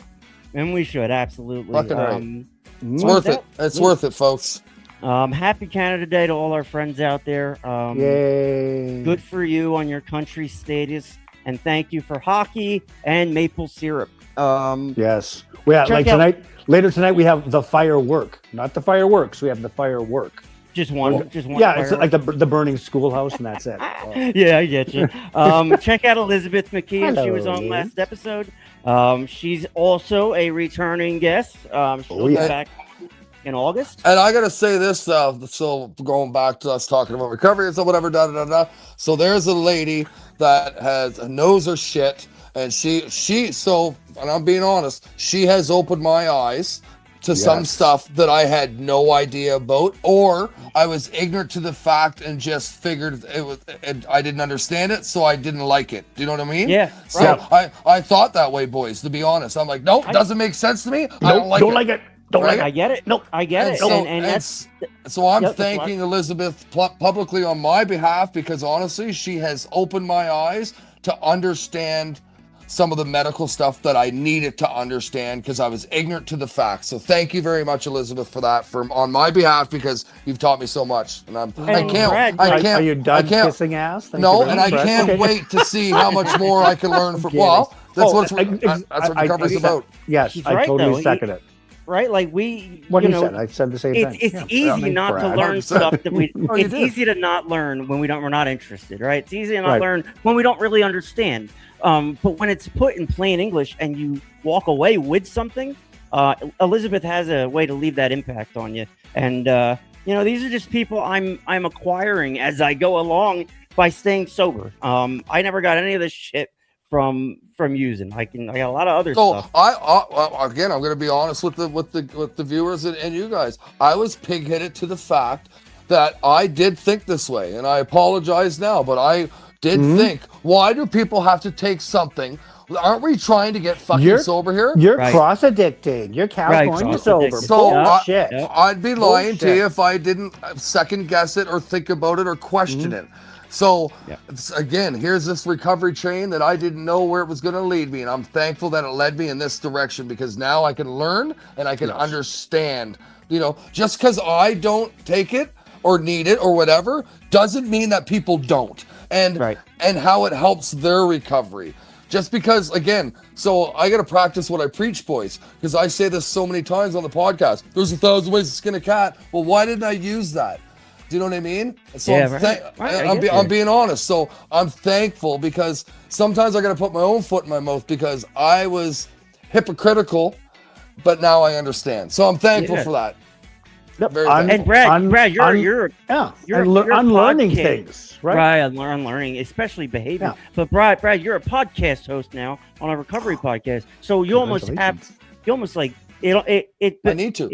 And we should absolutely. Fucking right. It's what's worth it. It's worth it, folks. Happy Canada Day to all our friends out there. Yay! Good for you on your country status, and thank you for hockey and maple syrup. Yes. Yeah, like tonight. Later tonight, we have the firework, not the fireworks. We have the firework. Just one. Yeah, it's like the burning schoolhouse, and that's it. Yeah, I get you. Check out Elizabeth McKee. She was on Hello. last episode. She's also a returning guest. She'll be back in August. And I gotta say this, so going back to us talking about recovery and so whatever, So there's a lady that knows her shit, and and I'm being honest, she has opened my eyes to some stuff that I had no idea about, or I was ignorant to the fact and just figured I didn't understand it, so I didn't like it. Do you know what I mean? Yeah. So I thought that way, boys, to be honest. I'm like, nope, doesn't make sense to me. I don't like it. Don't like it. I get it. Nope. I get it. And that's so I'm Yep, that's thanking Elizabeth publicly on my behalf, because honestly, she has opened my eyes to understand some of the medical stuff that I needed to understand, because I was ignorant to the facts. So thank you very much, Elizabeth, for that, on my behalf, because you've taught me so much. And I can't. Are you done kissing ass? No, and I can't wait to see how much more I can learn from. Well, that's what recovery's about. Yes, He's I right, totally though. second it. right? Like we, What you he know, said, I said the same thing. it's Yeah. easy Yeah, not to Brad. learn 100%. stuff that we. Oh, you It's did. easy to not learn when we're not interested, right? It's easy to not Right. learn when we don't really understand. But when it's put in plain English and you walk away with something, Elizabeth has a way to leave that impact on you. And you know, these are just people I'm acquiring as I go along by staying sober. I never got any of this shit from using. I got a lot of other So stuff. again, I'm going to be honest with the viewers and you guys. I was pig-headed to the fact that I did think this way, and I apologize now, but I did think, why do people have to take something? Aren't we trying to get fucking sober here? You're Right. cross-addicted. You're California sober. cross-addicted. So Bullshit. Yep. I'd be lying to Bullshit. you if I didn't second guess it or think about it or question it. So again, here's this recovery chain that I didn't know where it was going to lead me, and I'm thankful that it led me in this direction because now I can learn and I can understand. You know, just because I don't take it or need it or whatever doesn't mean that people don't, and how it helps their recovery. Just because, again, so I got to practice what I preach, boys, because I say this so many times on the podcast. There's 1,000 ways to skin a cat. Well, why didn't I use that? Do you know what I mean? So I'm being honest. So I'm thankful because sometimes I got to put my own foot in my mouth because I was hypocritical, but now I understand. So I'm thankful for that. Very thankful. And Brad, you're unlearning podcast. things, right? Right, unlearning, especially behavior. Yeah. But Brad, you're a podcast host now on a recovery podcast, so you almost like it. I need to.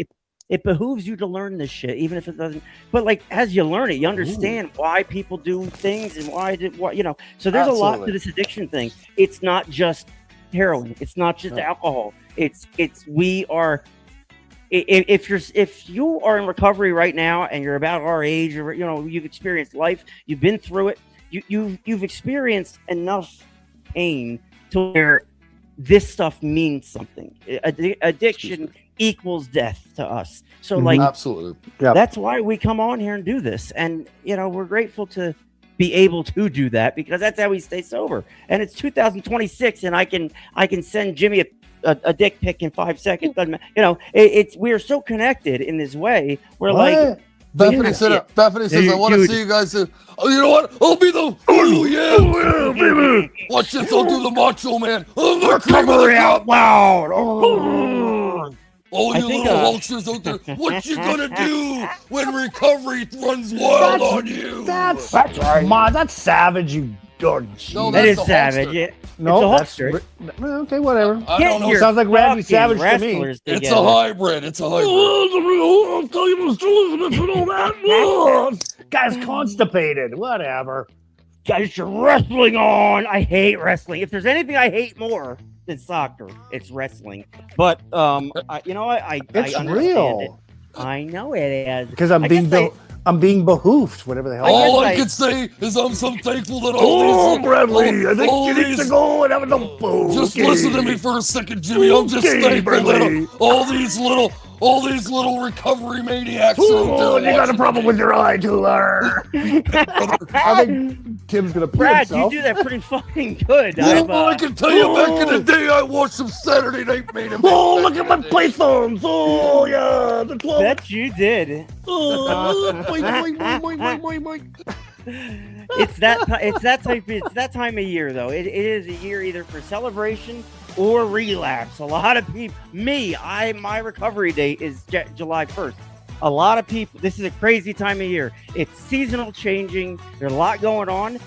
It behooves you to learn this shit, even if it doesn't. But like as you learn it, you understand why people do things and what you know. So there's a lot to this addiction thing. It's not just heroin. It's not just alcohol. It's we are. If you are in recovery right now and you're about our age, or you know you've experienced life, you've been through it, you've experienced enough pain to where this stuff means something. Addiction equals death to us. So like absolutely, that's why we come on here and do this, and you know we're grateful to be able to do that because that's how we stay sober. And it's 2026, and I can send Jimmy a dick pic in 5 seconds. Doesn't matter. You know, we're so connected in this way. We're like Bethany says, I want to see you guys. You know what? I'll be the baby. Watch this. I'll do the macho man. Recovery out loud. Oh, you little hulksters out there. What you gonna do when recovery runs wild on you? That's right. That's savage, you dog. No, that that's is the savage. Hulkster. Yeah. No, it's a that's Hulkster. okay. Whatever. I don't know. Sounds like Randy Savage to me. It's a hybrid. It's a hybrid. I'll tell you, Mr. Elizabeth, and all that. Guy's constipated. Whatever. Guys, you're wrestling on. I hate wrestling. If there's anything I hate more than soccer, it's wrestling. But you know what? I understand real. it. I know it is Because I'm being behoofed. Whatever the hell. All I can say is I'm so thankful that all these. Bradley, I think you need to go and have a boom. Just listen to me for a second, Jimmy. I'm just thankful that all these little recovery maniacs out there. You got a problem with your eye, Tuller. I think Tim's gonna pee Brad, himself. you do that pretty fucking good. I can tell you back in the day, I watched some Saturday Night Main Event. Oh, look at my playphones. Oh, yeah. The 12. Bet you did. Boing, boing, boing, boing, boing, boing. It's that time of year though. It is a year either for celebration or relapse. A lot of people, my recovery date is July 1st. A lot of people, this is a crazy time of year. It's seasonal changing. There's a lot going on.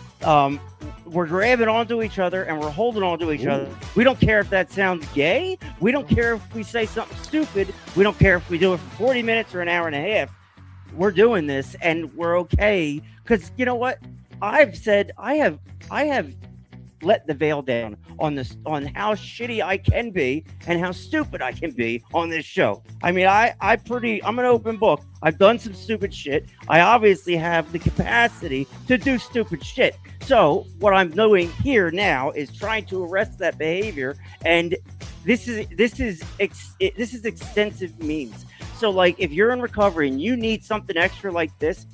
We're grabbing onto each other and we're holding onto each other. We don't care if that sounds gay. We don't care if we say something stupid. We don't care if we do it for 40 minutes or an hour and a half. We're doing this and we're okay. Because you know what? I've said I have let the veil down on how shitty I can be and how stupid I can be on this show. I mean, I'm an open book. I've done some stupid shit. I obviously have the capacity to do stupid shit. So what I'm doing here now is trying to arrest that behavior, and this is extensive means. So like if you're in recovery and you need something extra like this,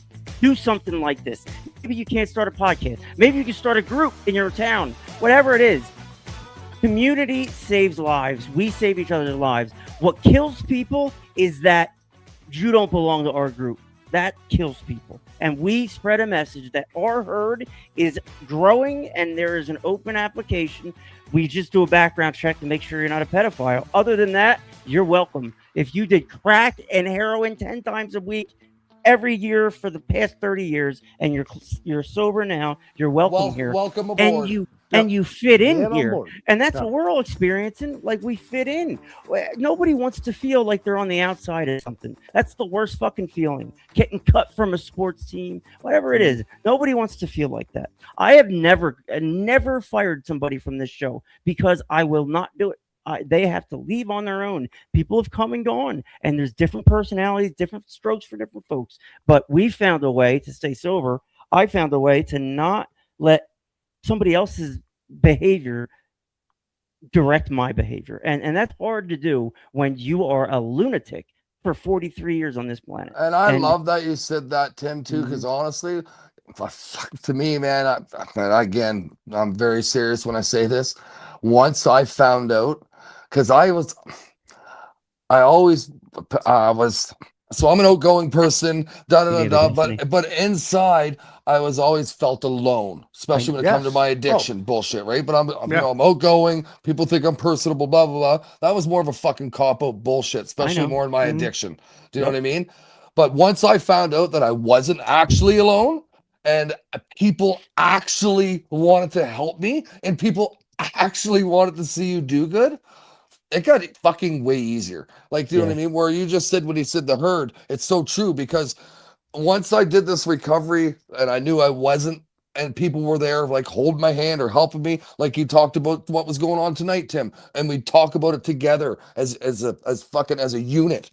do something like this. Maybe you can't start a podcast. Maybe you can start a group in your town. Whatever it is, Community saves lives. We save each other's lives. What kills people is that you don't belong to our group. That kills people. And we spread a message that our herd is growing and there is an open application. We just do a background check to make sure you're not a pedophile. Other than that, you're welcome. If you did crack and heroin 10 times a week every year for the past 30 years and you're sober now, you're welcome here. Welcome aboard. And you fit in Get on here. board. And that's what we're all experiencing. Like, we fit in. Nobody wants to feel like they're on the outside of something. That's the worst fucking feeling. Getting cut from a sports team, whatever it is. Nobody wants to feel like that. I have never fired somebody from this show because I will not do it. They have to leave on their own. People have come and gone, and there's different personalities, different strokes for different folks. But we found a way to stay sober. I found a way to not let somebody else's behavior direct my behavior. And that's hard to do when you are a lunatic for 43 years on this planet. And I love that you said that, Tim, too, because honestly, to me, man, again, I'm very serious when I say this. Once I found out, because I always was, so I'm an outgoing person, but inside I was always felt alone, especially when it comes to my addiction bullshit, right? But I'm you know, I'm outgoing. People think I'm personable, blah, blah, blah. That was more of a fucking cop-out bullshit, especially more in my addiction. Do you know what I mean? But once I found out that I wasn't actually alone and people actually wanted to help me and people actually wanted to see you do good, it got fucking way easier. Like, do you know what I mean? Where you just said when he said the herd, it's so true, because once I did this recovery and I knew I wasn't, and people were there like holding my hand or helping me, like you talked about what was going on tonight, Tim, and we talk about it together as a unit.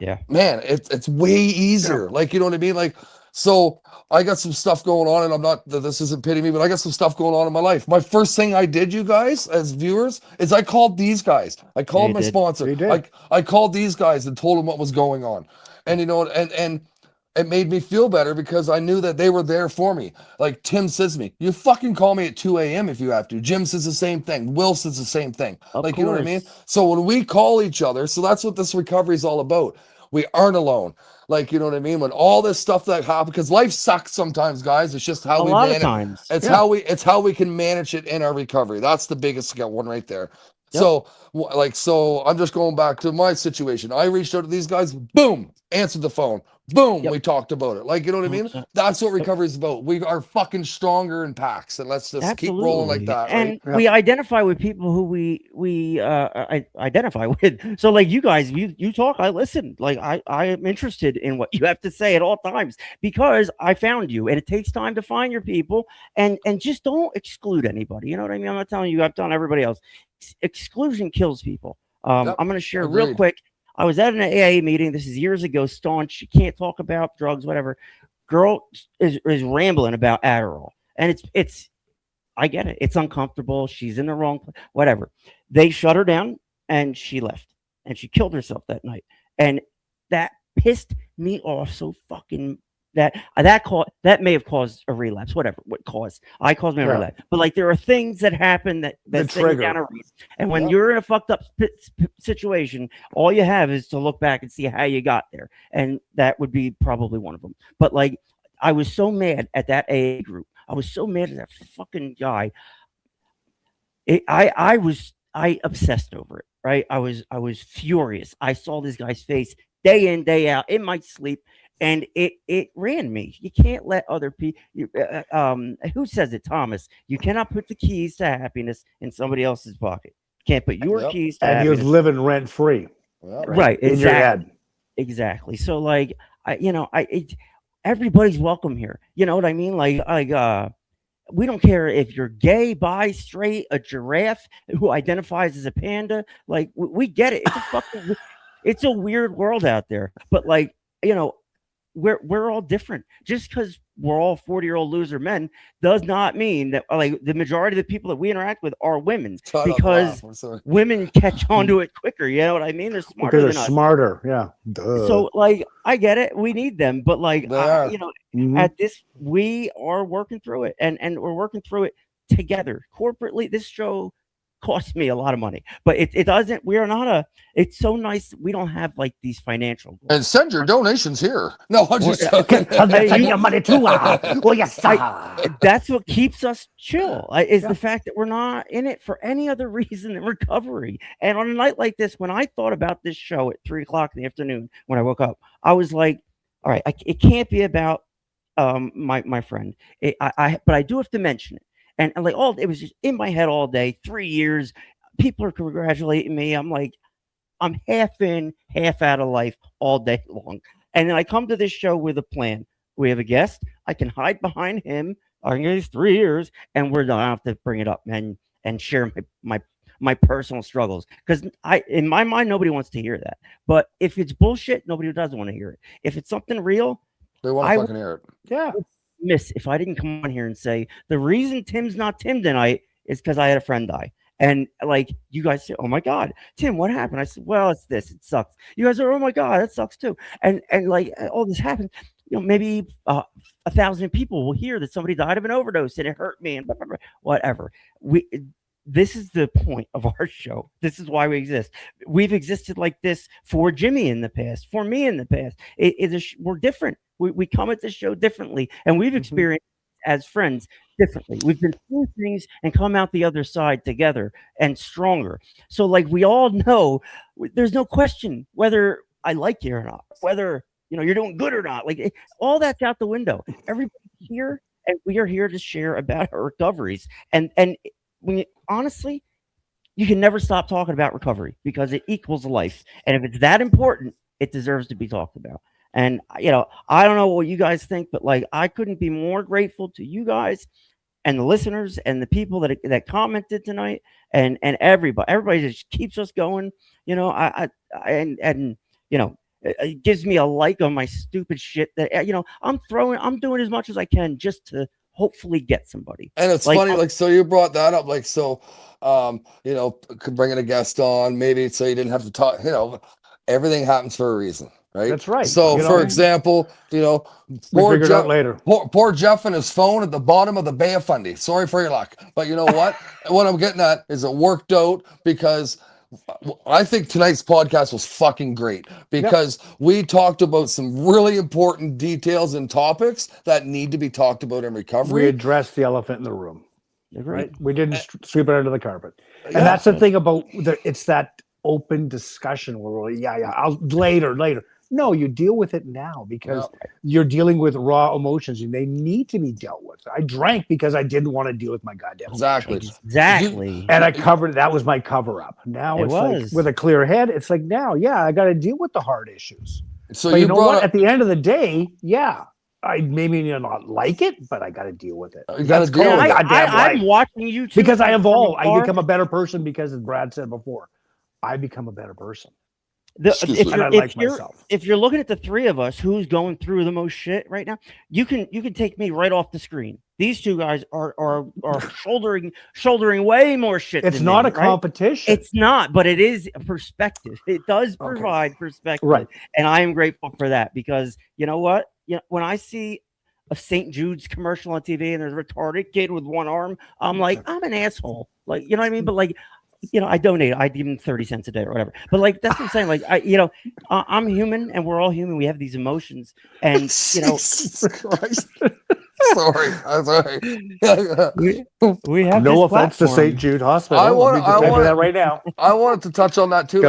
Yeah, man, it's way easier. Like, you know what I mean? Like, so I got some stuff going on, and I'm not, this isn't pitting me, but I got some stuff going on in my life. My first thing I did, you guys, as viewers, is I called these guys. I called my sponsor. I called these guys and told them what was going on. And, you know, and it made me feel better because I knew that they were there for me. Like Tim says to me, you fucking call me at 2 a.m. if you have to. Jim says the same thing. Will says the same thing. You know what I mean? So when we call each other, so that's what this recovery is all about. We aren't alone. Like, you know what I mean? When all this stuff that happens, because life sucks sometimes, guys. It's just how we manage it. It's how we can manage it in our recovery. That's the biggest one right there. Yep. So I'm just going back to my situation. I reached out to these guys, boom, answered the phone. Boom, we talked about it. Like, you know what I mean? That's what recovery is about. We are fucking stronger in packs, and let's just keep rolling like that. And we identify with people who we identify with. So, like, you guys, you talk, I listen. Like, I am interested in what you have to say at all times because I found you, and it takes time to find your people, and just don't exclude anybody. You know what I mean? I'm not telling you, I've done everybody else. Exclusion kills people. I'm going to share real quick. I was at an AA meeting. This is years ago. Staunch. She can't talk about drugs, whatever. Girl is rambling about Adderall, and it's. I get it. It's uncomfortable. She's in the wrong place. Whatever. They shut her down, and she left, and she killed herself that night. And that pissed me off so fucking. That may have caused a relapse. Whatever. What caused? I caused me a relapse. But like, there are things that happen that trigger down a reason. And when you're in a fucked up situation, all you have is to look back and see how you got there, and that would be probably one of them. But like, I was so mad at that AA group. I was so mad at that fucking guy. I obsessed over it. Right? I was furious. I saw this guy's face day in, day out in my sleep. And it ran me. You can't let other people. Who says it, Thomas? You cannot put the keys to happiness in somebody else's pocket. You can't put your keys to happiness. And you're living rent free, right? In your head. Exactly. So, like, everybody's welcome here. You know what I mean? Like, we don't care if you're gay, bi, straight, a giraffe who identifies as a panda. Like, we get it. It's a weird world out there. But like, you know. We're all different. Just because we're all 40-year-old loser men does not mean that like the majority of the people that we interact with are women, because women catch on to it quicker. You know what I mean? They're smarter than us. Smarter, yeah. Duh. So like, I get it. We need them, but like, at this, we are working through it, and we're working through it together corporately. This show costs me a lot of money, but it doesn't. We are not a. It's so nice. We don't have like these financial goals. And send your donations here. No, I'm just I'll send your money too. Oh, yes, that's what keeps us chill. Is the fact that we're not in it for any other reason than recovery. And on a night like this, when I thought about this show at 3:00 in the afternoon when I woke up, I was like, all right, it can't be about my friend. But I do have to mention it. And like it was just in my head all day. 3 years, people are congratulating me. I'm like, I'm half in, half out of life all day long. And then I come to this show with a plan. We have a guest. I can hide behind him. I can get 3 years, and we're done. I don't have to bring it up and share my personal struggles, because in my mind, nobody wants to hear that. But if it's bullshit, nobody doesn't want to hear it. If it's something real, they want to fucking hear it. Yeah. Miss if I didn't come on here and say the reason Tim's not Tim tonight is because I had a friend die. And like you guys say, oh my God, Tim, what happened? I said, well, it's this, it sucks. You guys are, oh my God, that sucks too. And like all this happened, maybe 1,000 people will hear that somebody died of an overdose and it hurt me and blah, blah, blah, whatever. This is the point of our show. This is why we exist. We've existed like this for Jimmy in the past, for me in the past. We're different. We come at this show differently, and we've experienced as friends differently. We've been through things and come out the other side together and stronger. So like we all know, there's no question whether I like you or not, whether you're doing good or not. Like all that's out the window. Everybody's here, and we are here to share about our recoveries. And honestly, you can never stop talking about recovery because it equals life. And if it's that important, it deserves to be talked about. And I don't know what you guys think, but like I couldn't be more grateful to you guys and the listeners and the people that commented tonight, and everybody just keeps us going. It gives me a like on my stupid shit that I'm doing as much as I can just to hopefully get somebody. And it's funny, so you brought that up, bringing a guest on, maybe so you didn't have to talk. Everything happens for a reason. Right. That's right. So, for example, poor Jeff and his phone at the bottom of the Bay of Fundy. Sorry for your luck, but you know what? What I'm getting at is it worked out, because I think tonight's podcast was fucking great, because we talked about some really important details and topics that need to be talked about in recovery. We addressed the elephant in the room. Right. We didn't sweep it under the carpet, and that's the thing about it's that open discussion where we're I'll later. No, you deal with it now, because you're dealing with raw emotions and they need to be dealt with. I drank because I didn't want to deal with my goddamn emotions. Exactly. And I covered that was my cover up. Now it's like with a clear head, it's like now, I got to deal with the hard issues. So but you know what? At the end of the day, I maybe not like it, but I got to deal with it. You got to deal with it. I'm watching you too, because I evolve. I become a better person because, as Brad said before, I become a better person. If you're looking at the three of us, who's going through the most shit right now, you can take me right off the screen. These two guys are shouldering way more shit. It's not a competition. It's not, but it is a perspective. It does provide perspective, right? And I am grateful for that, because you know what? When I see a St. Jude's commercial on TV and there's a retarded kid with one arm, I'm like, I'm an asshole. Like, you know what I mean? But like, I donate. I give him 30 cents a day or whatever. But like, that's what I'm saying. Like, I'm human, and we're all human. We have these emotions, and Sorry, I'm sorry. we have no offense to St. Jude Hospital. I want that right now. I wanted to touch on that too.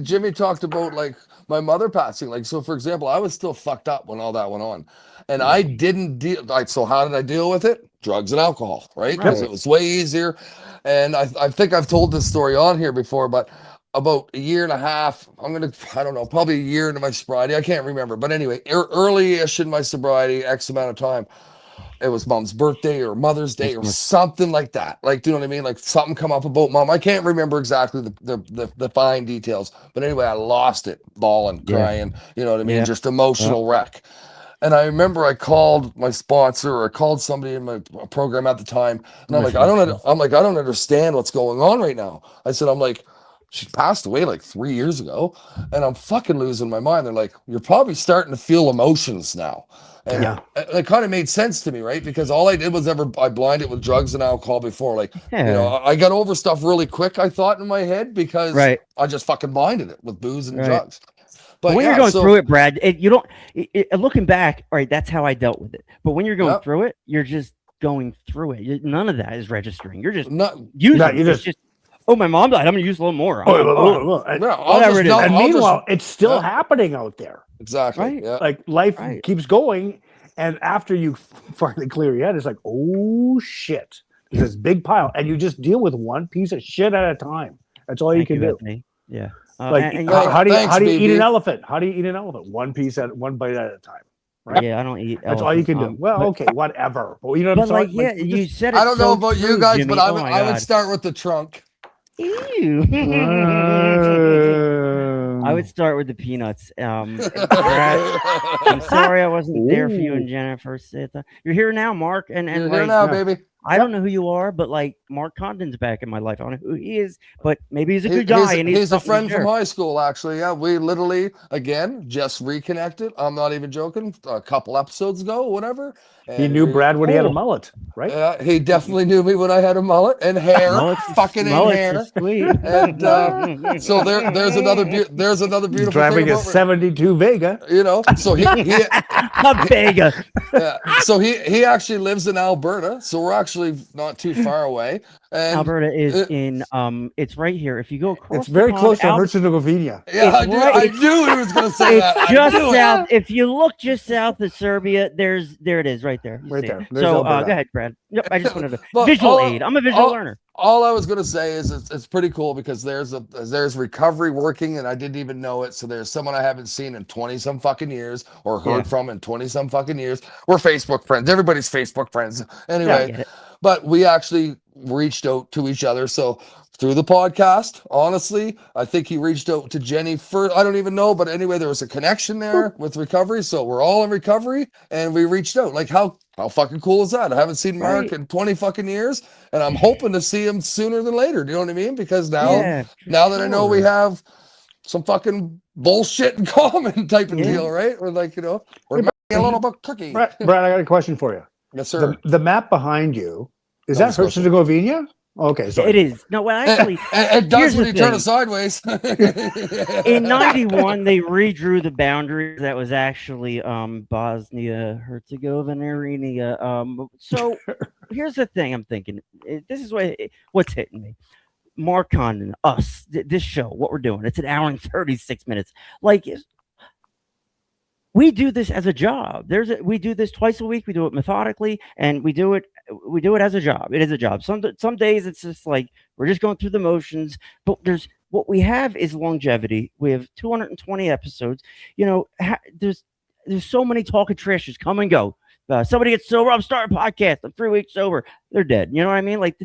Jimmy talked about like my mother passing. Like, so for example, I was still fucked up when all that went on, and I didn't deal. Like, so how did I deal with it? Drugs and alcohol, right? Because it was way easier. And I think I've told this story on here before, but about a year and a half, probably a year into my sobriety. I can't remember. But anyway, early-ish in my sobriety, X amount of time, it was mom's birthday or Mother's Day or something like that. Like, do you know what I mean? Like something come up about mom. I can't remember exactly the fine details. But anyway, I lost it, bawling, crying, you know what I mean? Just emotional wreck. And I remember I called my sponsor, or I called somebody in my program at the time, and I'm like, I don't understand what's going on right now. I said, I'm like, she passed away like 3 years ago, and I'm fucking losing my mind. They're like, you're probably starting to feel emotions now. And it kind of made sense to me, right? Because all I did was I blinded with drugs and alcohol before. Like, I got over stuff really quick, I thought in my head, because I just fucking blinded it with booze and drugs. But when you're going through it, Brad, you don't. Looking back, all right, that's how I dealt with it. But when you're going through it, you're just going through it. None of that is registering. You're just using it. It's just, oh, my mom died. I'm going to use a little more. Whatever it is. And meanwhile, it's still happening out there. Exactly. Right. Yeah. Like life keeps going. And after you finally clear your head, it's like, oh, shit. There's this big pile. And you just deal with one piece of shit at a time. That's all you can do. Anthony. Yeah. How do you eat an elephant? How do you eat an elephant? One bite at a time. Right? Yeah, I don't eat. That's all you can do. Well, okay, whatever. But you know what I'm saying? You said it. I don't know about true, you guys, Jimmy. but I would start with the trunk. Ew. I would start with the peanuts. Brad, I'm sorry I wasn't there for you and Jennifer. You're here now, Mark, and you're here now, baby. I don't know who you are, but like Mark Condon's back in my life. I don't know who he is, but maybe he's a good guy. He's a friend from high school, actually. Yeah, we literally again just reconnected. I'm not even joking. A couple episodes ago, whatever. He knew Brad when he had a mullet, right? Yeah, he definitely knew me when I had a mullet and hair, fucking hair. Sweet. And so there's another beautiful driving thing a '72 Vega. You know, so he a Vega. Yeah, so he actually lives in Alberta, so we're actually not too far away. And Alberta is in it's right here. If you go across, it's very close to Herzegovina. Yeah, I knew he was going to say that. It's just south. If you look just south of Serbia, there it is, right there. Right there. So go ahead, Brad. Yep, I just wanted to visual aid. I'm a visual learner. All I was going to say is it's pretty cool because there's recovery working, and I didn't even know it. So there's someone I haven't seen in 20 some fucking years or heard from in 20 some fucking years. We're Facebook friends. Everybody's Facebook friends. Anyway, but we actually reached out to each other. So through the podcast, honestly, I think he reached out to Jenny first. I don't even know, but anyway, there was a connection there with recovery. So we're all in recovery, and we reached out. Like how fucking cool is that? I haven't seen Mark in 20 fucking years, and I'm hoping to see him sooner than later. Do you know what I mean? Because now that I know we have some fucking bullshit in common type of deal, right? We're like, we're making a little bit cookie. Brad, I got a question for you. Yes, sir. The map behind you, is that Herzegovina? Okay, so it is. No, well, actually, it does when you turn it sideways. In '91, they redrew the boundaries. That was actually Bosnia Herzegovina. So here's the thing. I'm thinking. This is what's hitting me. Mark Condon, us, this show, what we're doing. It's an hour and 36 minutes. Like, we do this as a job. We do this twice a week. We do it methodically, and we do it as a job. It is a job. Some days it's just like we're just going through the motions. But what we have is longevity. We have 220 episodes. There's so many talking trashes come and go. Somebody gets sober. I'm starting a podcast. I'm 3 weeks sober. They're dead. You know what I mean? Like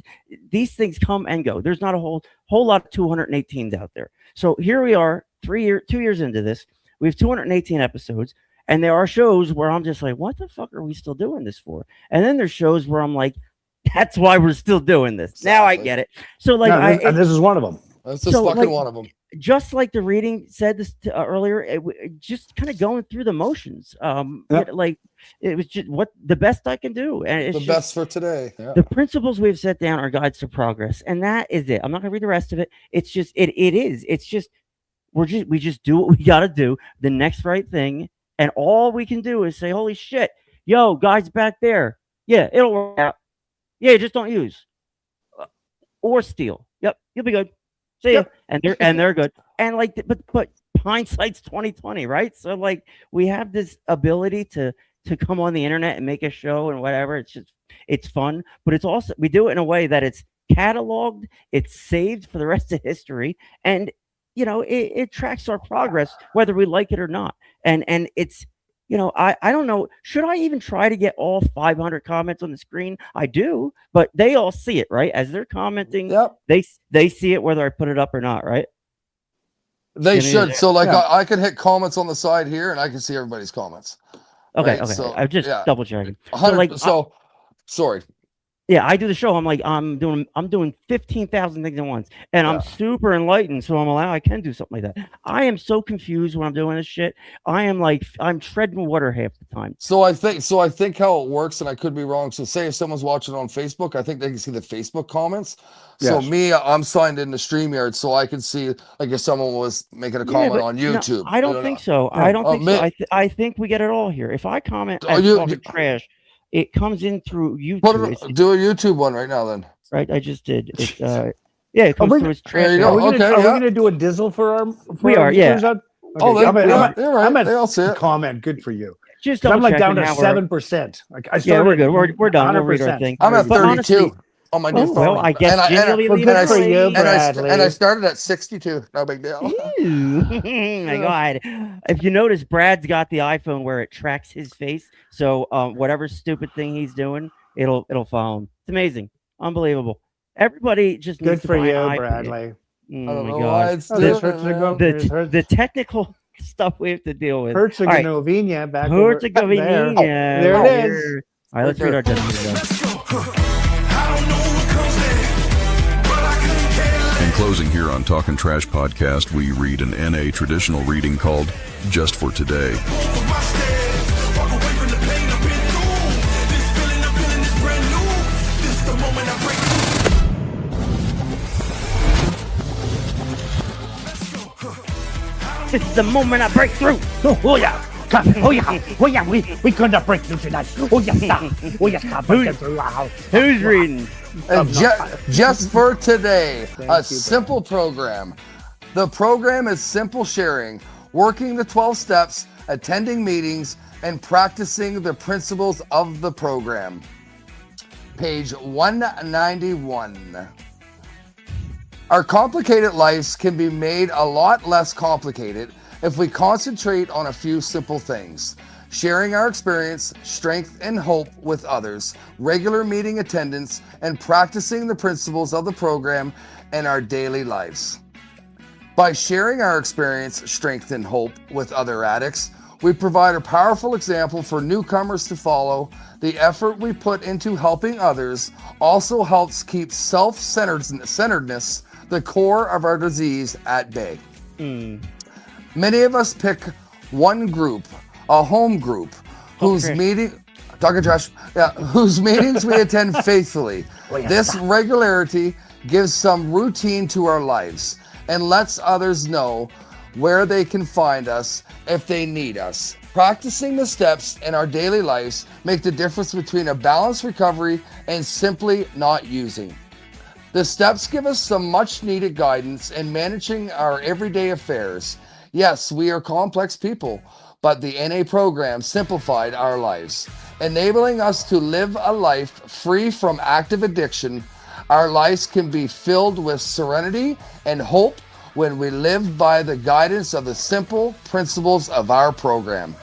these things come and go. There's not a whole lot of 218s out there. So here we are, 2 years into this. We have 218 episodes, and there are shows where I'm just like, what the fuck are we still doing this for? And then there's shows where I'm like, that's why we're still doing this. Exactly. Now I get it. So like, and this is one of them. That's just fucking one of them. Just like the reading said this earlier, just kind of going through the motions. Like it was just the best I can do, and it's the best for today. Yeah. The principles we've set down are guides to progress, and that is it. I'm not gonna read the rest of it. It's just it is. It's just we just do what we gotta do, the next right thing, and all we can do is say, "Holy shit, yo, guys back there, yeah, it'll work out. Yeah, just don't use or steal. Yep, you'll be good. See ya." And they're good. And like, but hindsight's 2020, right? So like, we have this ability to come on the internet and make a show and whatever. It's fun, but it's also we do it in a way that it's cataloged, it's saved for the rest of history, and it tracks our progress whether we like it or not. And it's I don't know, should I even try to get all 500 comments on the screen? I do, but they all see it, right? As they're commenting, they see it whether I put it up or not, right? They should. So like I can hit comments on the side here and I can see everybody's comments. Okay, right? okay. So, I'm just double checking. So sorry. Yeah, I do the show. I'm doing 15,000 things at once, and I'm super enlightened, so I can do something like that. I am so confused when I'm doing this shit. I'm treading water half the time. So I think how it works, and I could be wrong. So say if someone's watching on Facebook, I think they can see the Facebook comments. So Yes. me, I'm signed into StreamYard, so I can see like if someone was making a comment on No, YouTube. I don't think so. I don't think so. I think we get it all here. If I comment as talking trash, it comes in through YouTube. Do a YouTube one right now, then. Right, I just did. It, it comes through as trash. There you go. Are we gonna do a dizzle for our? We are, yeah. Okay. Oh, you're right. I'm at They'll see it. comment. Good for you. Just I'm like down to checking how 7%. Like I Yeah, we're good. We're done. We'll 100%. read our thing. I'm at But 32 honestly, on my new phone. well, I guess generally leave good it for alone. you, and Bradley. I started at 62. No big deal. Ew. My God. If you notice, Brad's got the iPhone where it tracks his face. So whatever stupid thing he's doing, it'll follow him. It's amazing. Unbelievable. Everybody just Good needs to for buy you, an iPhone. Bradley. Oh I don't my know God. why it's This doing hurts it, to go. man. This hurts. The technical stuff we have to deal with. Herzegovina back over Herzegovina. there. There it is. All right, let's read our testimony. In closing here on Talkin' Trash Podcast, we read an NA traditional reading called Just for Today. This is the moment I break through. Oh yeah. Oh yeah. We couldn't break through tonight. Oh yes. Oh yes. Can't break through. Who's reading? And just for today, simple program. The program is simple sharing, working the 12 steps, attending meetings, and practicing the principles of the program. Page 191. Our complicated lives can be made a lot less complicated if we concentrate on a few simple things. Sharing our experience, strength, and hope with others, regular meeting attendance, and practicing the principles of the program in our daily lives. By sharing our experience, strength, and hope with other addicts, we provide a powerful example for newcomers to follow. The effort we put into helping others also helps keep self-centeredness, the core of our disease, at bay. Many of us pick one group, a home group, whose meetings we attend faithfully. This regularity gives some routine to our lives and lets others know where they can find us if they need us. Practicing the steps in our daily lives make the difference between a balanced recovery and simply not using. The steps give us some much needed guidance in managing our everyday affairs. Yes, we are complex people, but the NA program simplified our lives, enabling us to live a life free from active addiction. Our lives can be filled with serenity and hope when we live by the guidance of the simple principles of our program.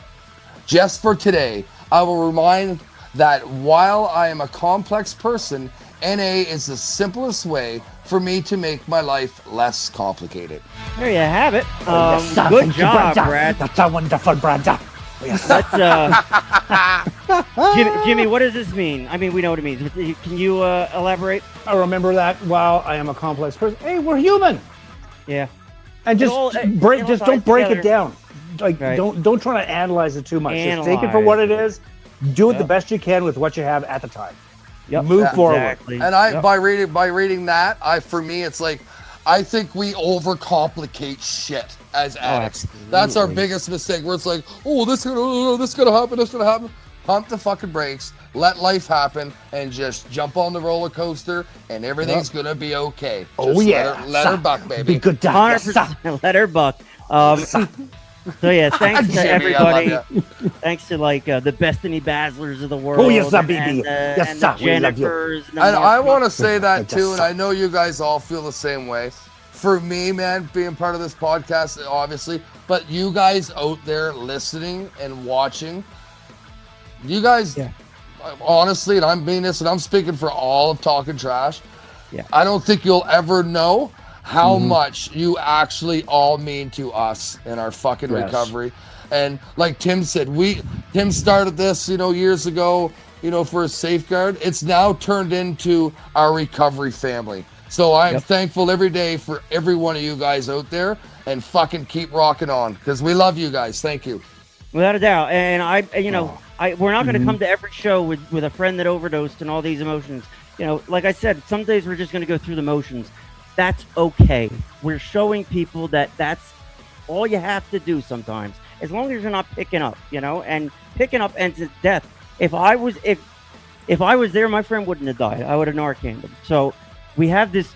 Just for today, I will remind that while I am a complex person, NA is the simplest way for me to make my life less complicated. There you have it. Yes, Good thank you, job, Brenda. Brad. That's a wonderful Brenda. Yes. Jimmy, what does this mean? I mean, we know what it means. Can you elaborate? I remember that while I am a complex person. Hey, we're human. Yeah. And just don't break it down. Like Right. don't try to analyze it too much. Just take it for what it is. Do it the best you can with what you have at the time. Yep. Move forward. Exactly. And by reading that, for me it's like I think we overcomplicate shit as addicts. That's our biggest mistake. Where it's like, this gonna happen. Pump the fucking brakes, let life happen, and just jump on the roller coaster, and everything's gonna be okay. Just let her buck, baby. Be good time. 100% let her buck. So yeah, thanks to Jimmy, everybody. I love ya. Thanks to the Bethany Baslers of the world. Oh, yes, sir, and, baby. Yes, and sir, the we love you. Jennifers. And the And I Mark- want to say that too, Yes, and I know you guys all feel the same way. For me, man, being part of this podcast, obviously, but you guys out there listening and watching, you guys, honestly, and I'm being this, and I'm speaking for all of Talkin' Trash. Yeah. I don't think you'll ever know how much you actually all mean to us in our fucking recovery. And like Tim said, Tim started this, years ago for a safeguard, it's now turned into our recovery family. So I'm thankful every day for every one of you guys out there, and fucking keep rocking on, because we love you guys. Thank you. Without a doubt. And we're not going to come to every show with a friend that overdosed and all these emotions. Like I said, some days we're just going to go through the motions. That's okay. We're showing people that that's all you have to do sometimes, as long as you're not picking up, and picking up ends in death. If I was there, my friend wouldn't have died. I would have Narcaned him. So we have this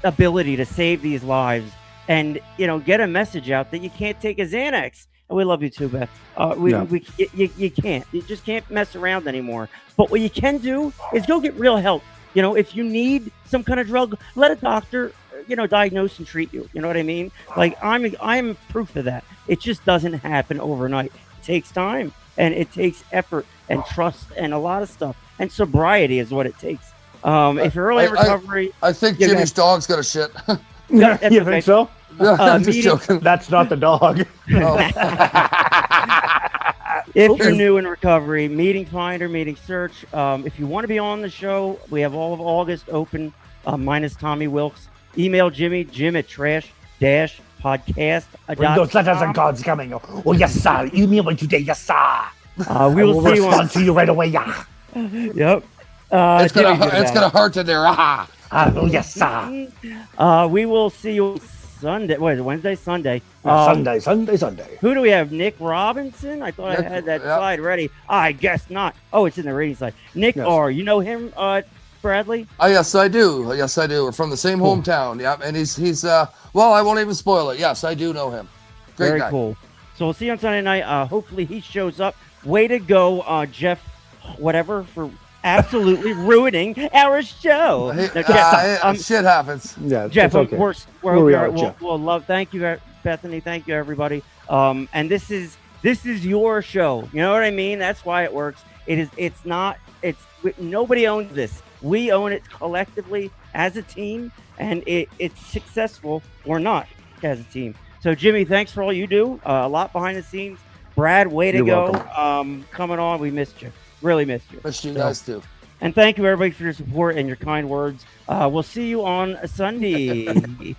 ability to save these lives and, get a message out that you can't take a Xanax. And we love you too, Beth. You can't. You just can't mess around anymore. But what you can do is go get real help. If you need some kind of drug, let a doctor, diagnose and treat you. You know what I mean? Like I'm proof of that. It just doesn't happen overnight. It takes time, and it takes effort and trust and a lot of stuff. And sobriety is what it takes. If you're early in recovery, I think Jimmy's dog's got a shit. You think so? Yeah, I'm just joking. That's not the dog. If you're new in recovery, meeting finder, meeting search. If you want to be on the show, we have all of August open, minus Tommy Wilkes. Email Jim at trash-podcast. Bring those letters and cards coming. Oh, yes, sir. Email me today, yes, sir. We will see you respond to you right away, yeah. Yep. It's got a heart in there. Oh, yes, sir. We will see you Sunday. What is it, Wednesday? Sunday. Sunday. Who do we have? Nick Robinson? I thought I had that slide ready. I guess not. Oh, it's in the rating slide. Nick R. You know him, Bradley? Oh, yes, I do. Yes, I do. We're from the same hometown. Yeah, and he's well, I won't even spoil it. Yes, I do know him. Great Very guy. cool. So we'll see you on Sunday night. Hopefully he shows up. Way to go, Jeff, whatever, for absolutely ruining our show. Shit happens. Yeah, Jeff, okay. we'll love. Thank you, Bethany. Thank you, everybody. And this is your show. You know what I mean? That's why it works. It's nobody owns this. We own it collectively as a team, and it's successful or not as a team. So, Jimmy, thanks for all you do. A lot behind the scenes. Brad, way to go. Welcome. Coming on, we missed you. Really missed you. Missed you guys too. And thank you, everybody, for your support and your kind words. We'll see you on Sunday.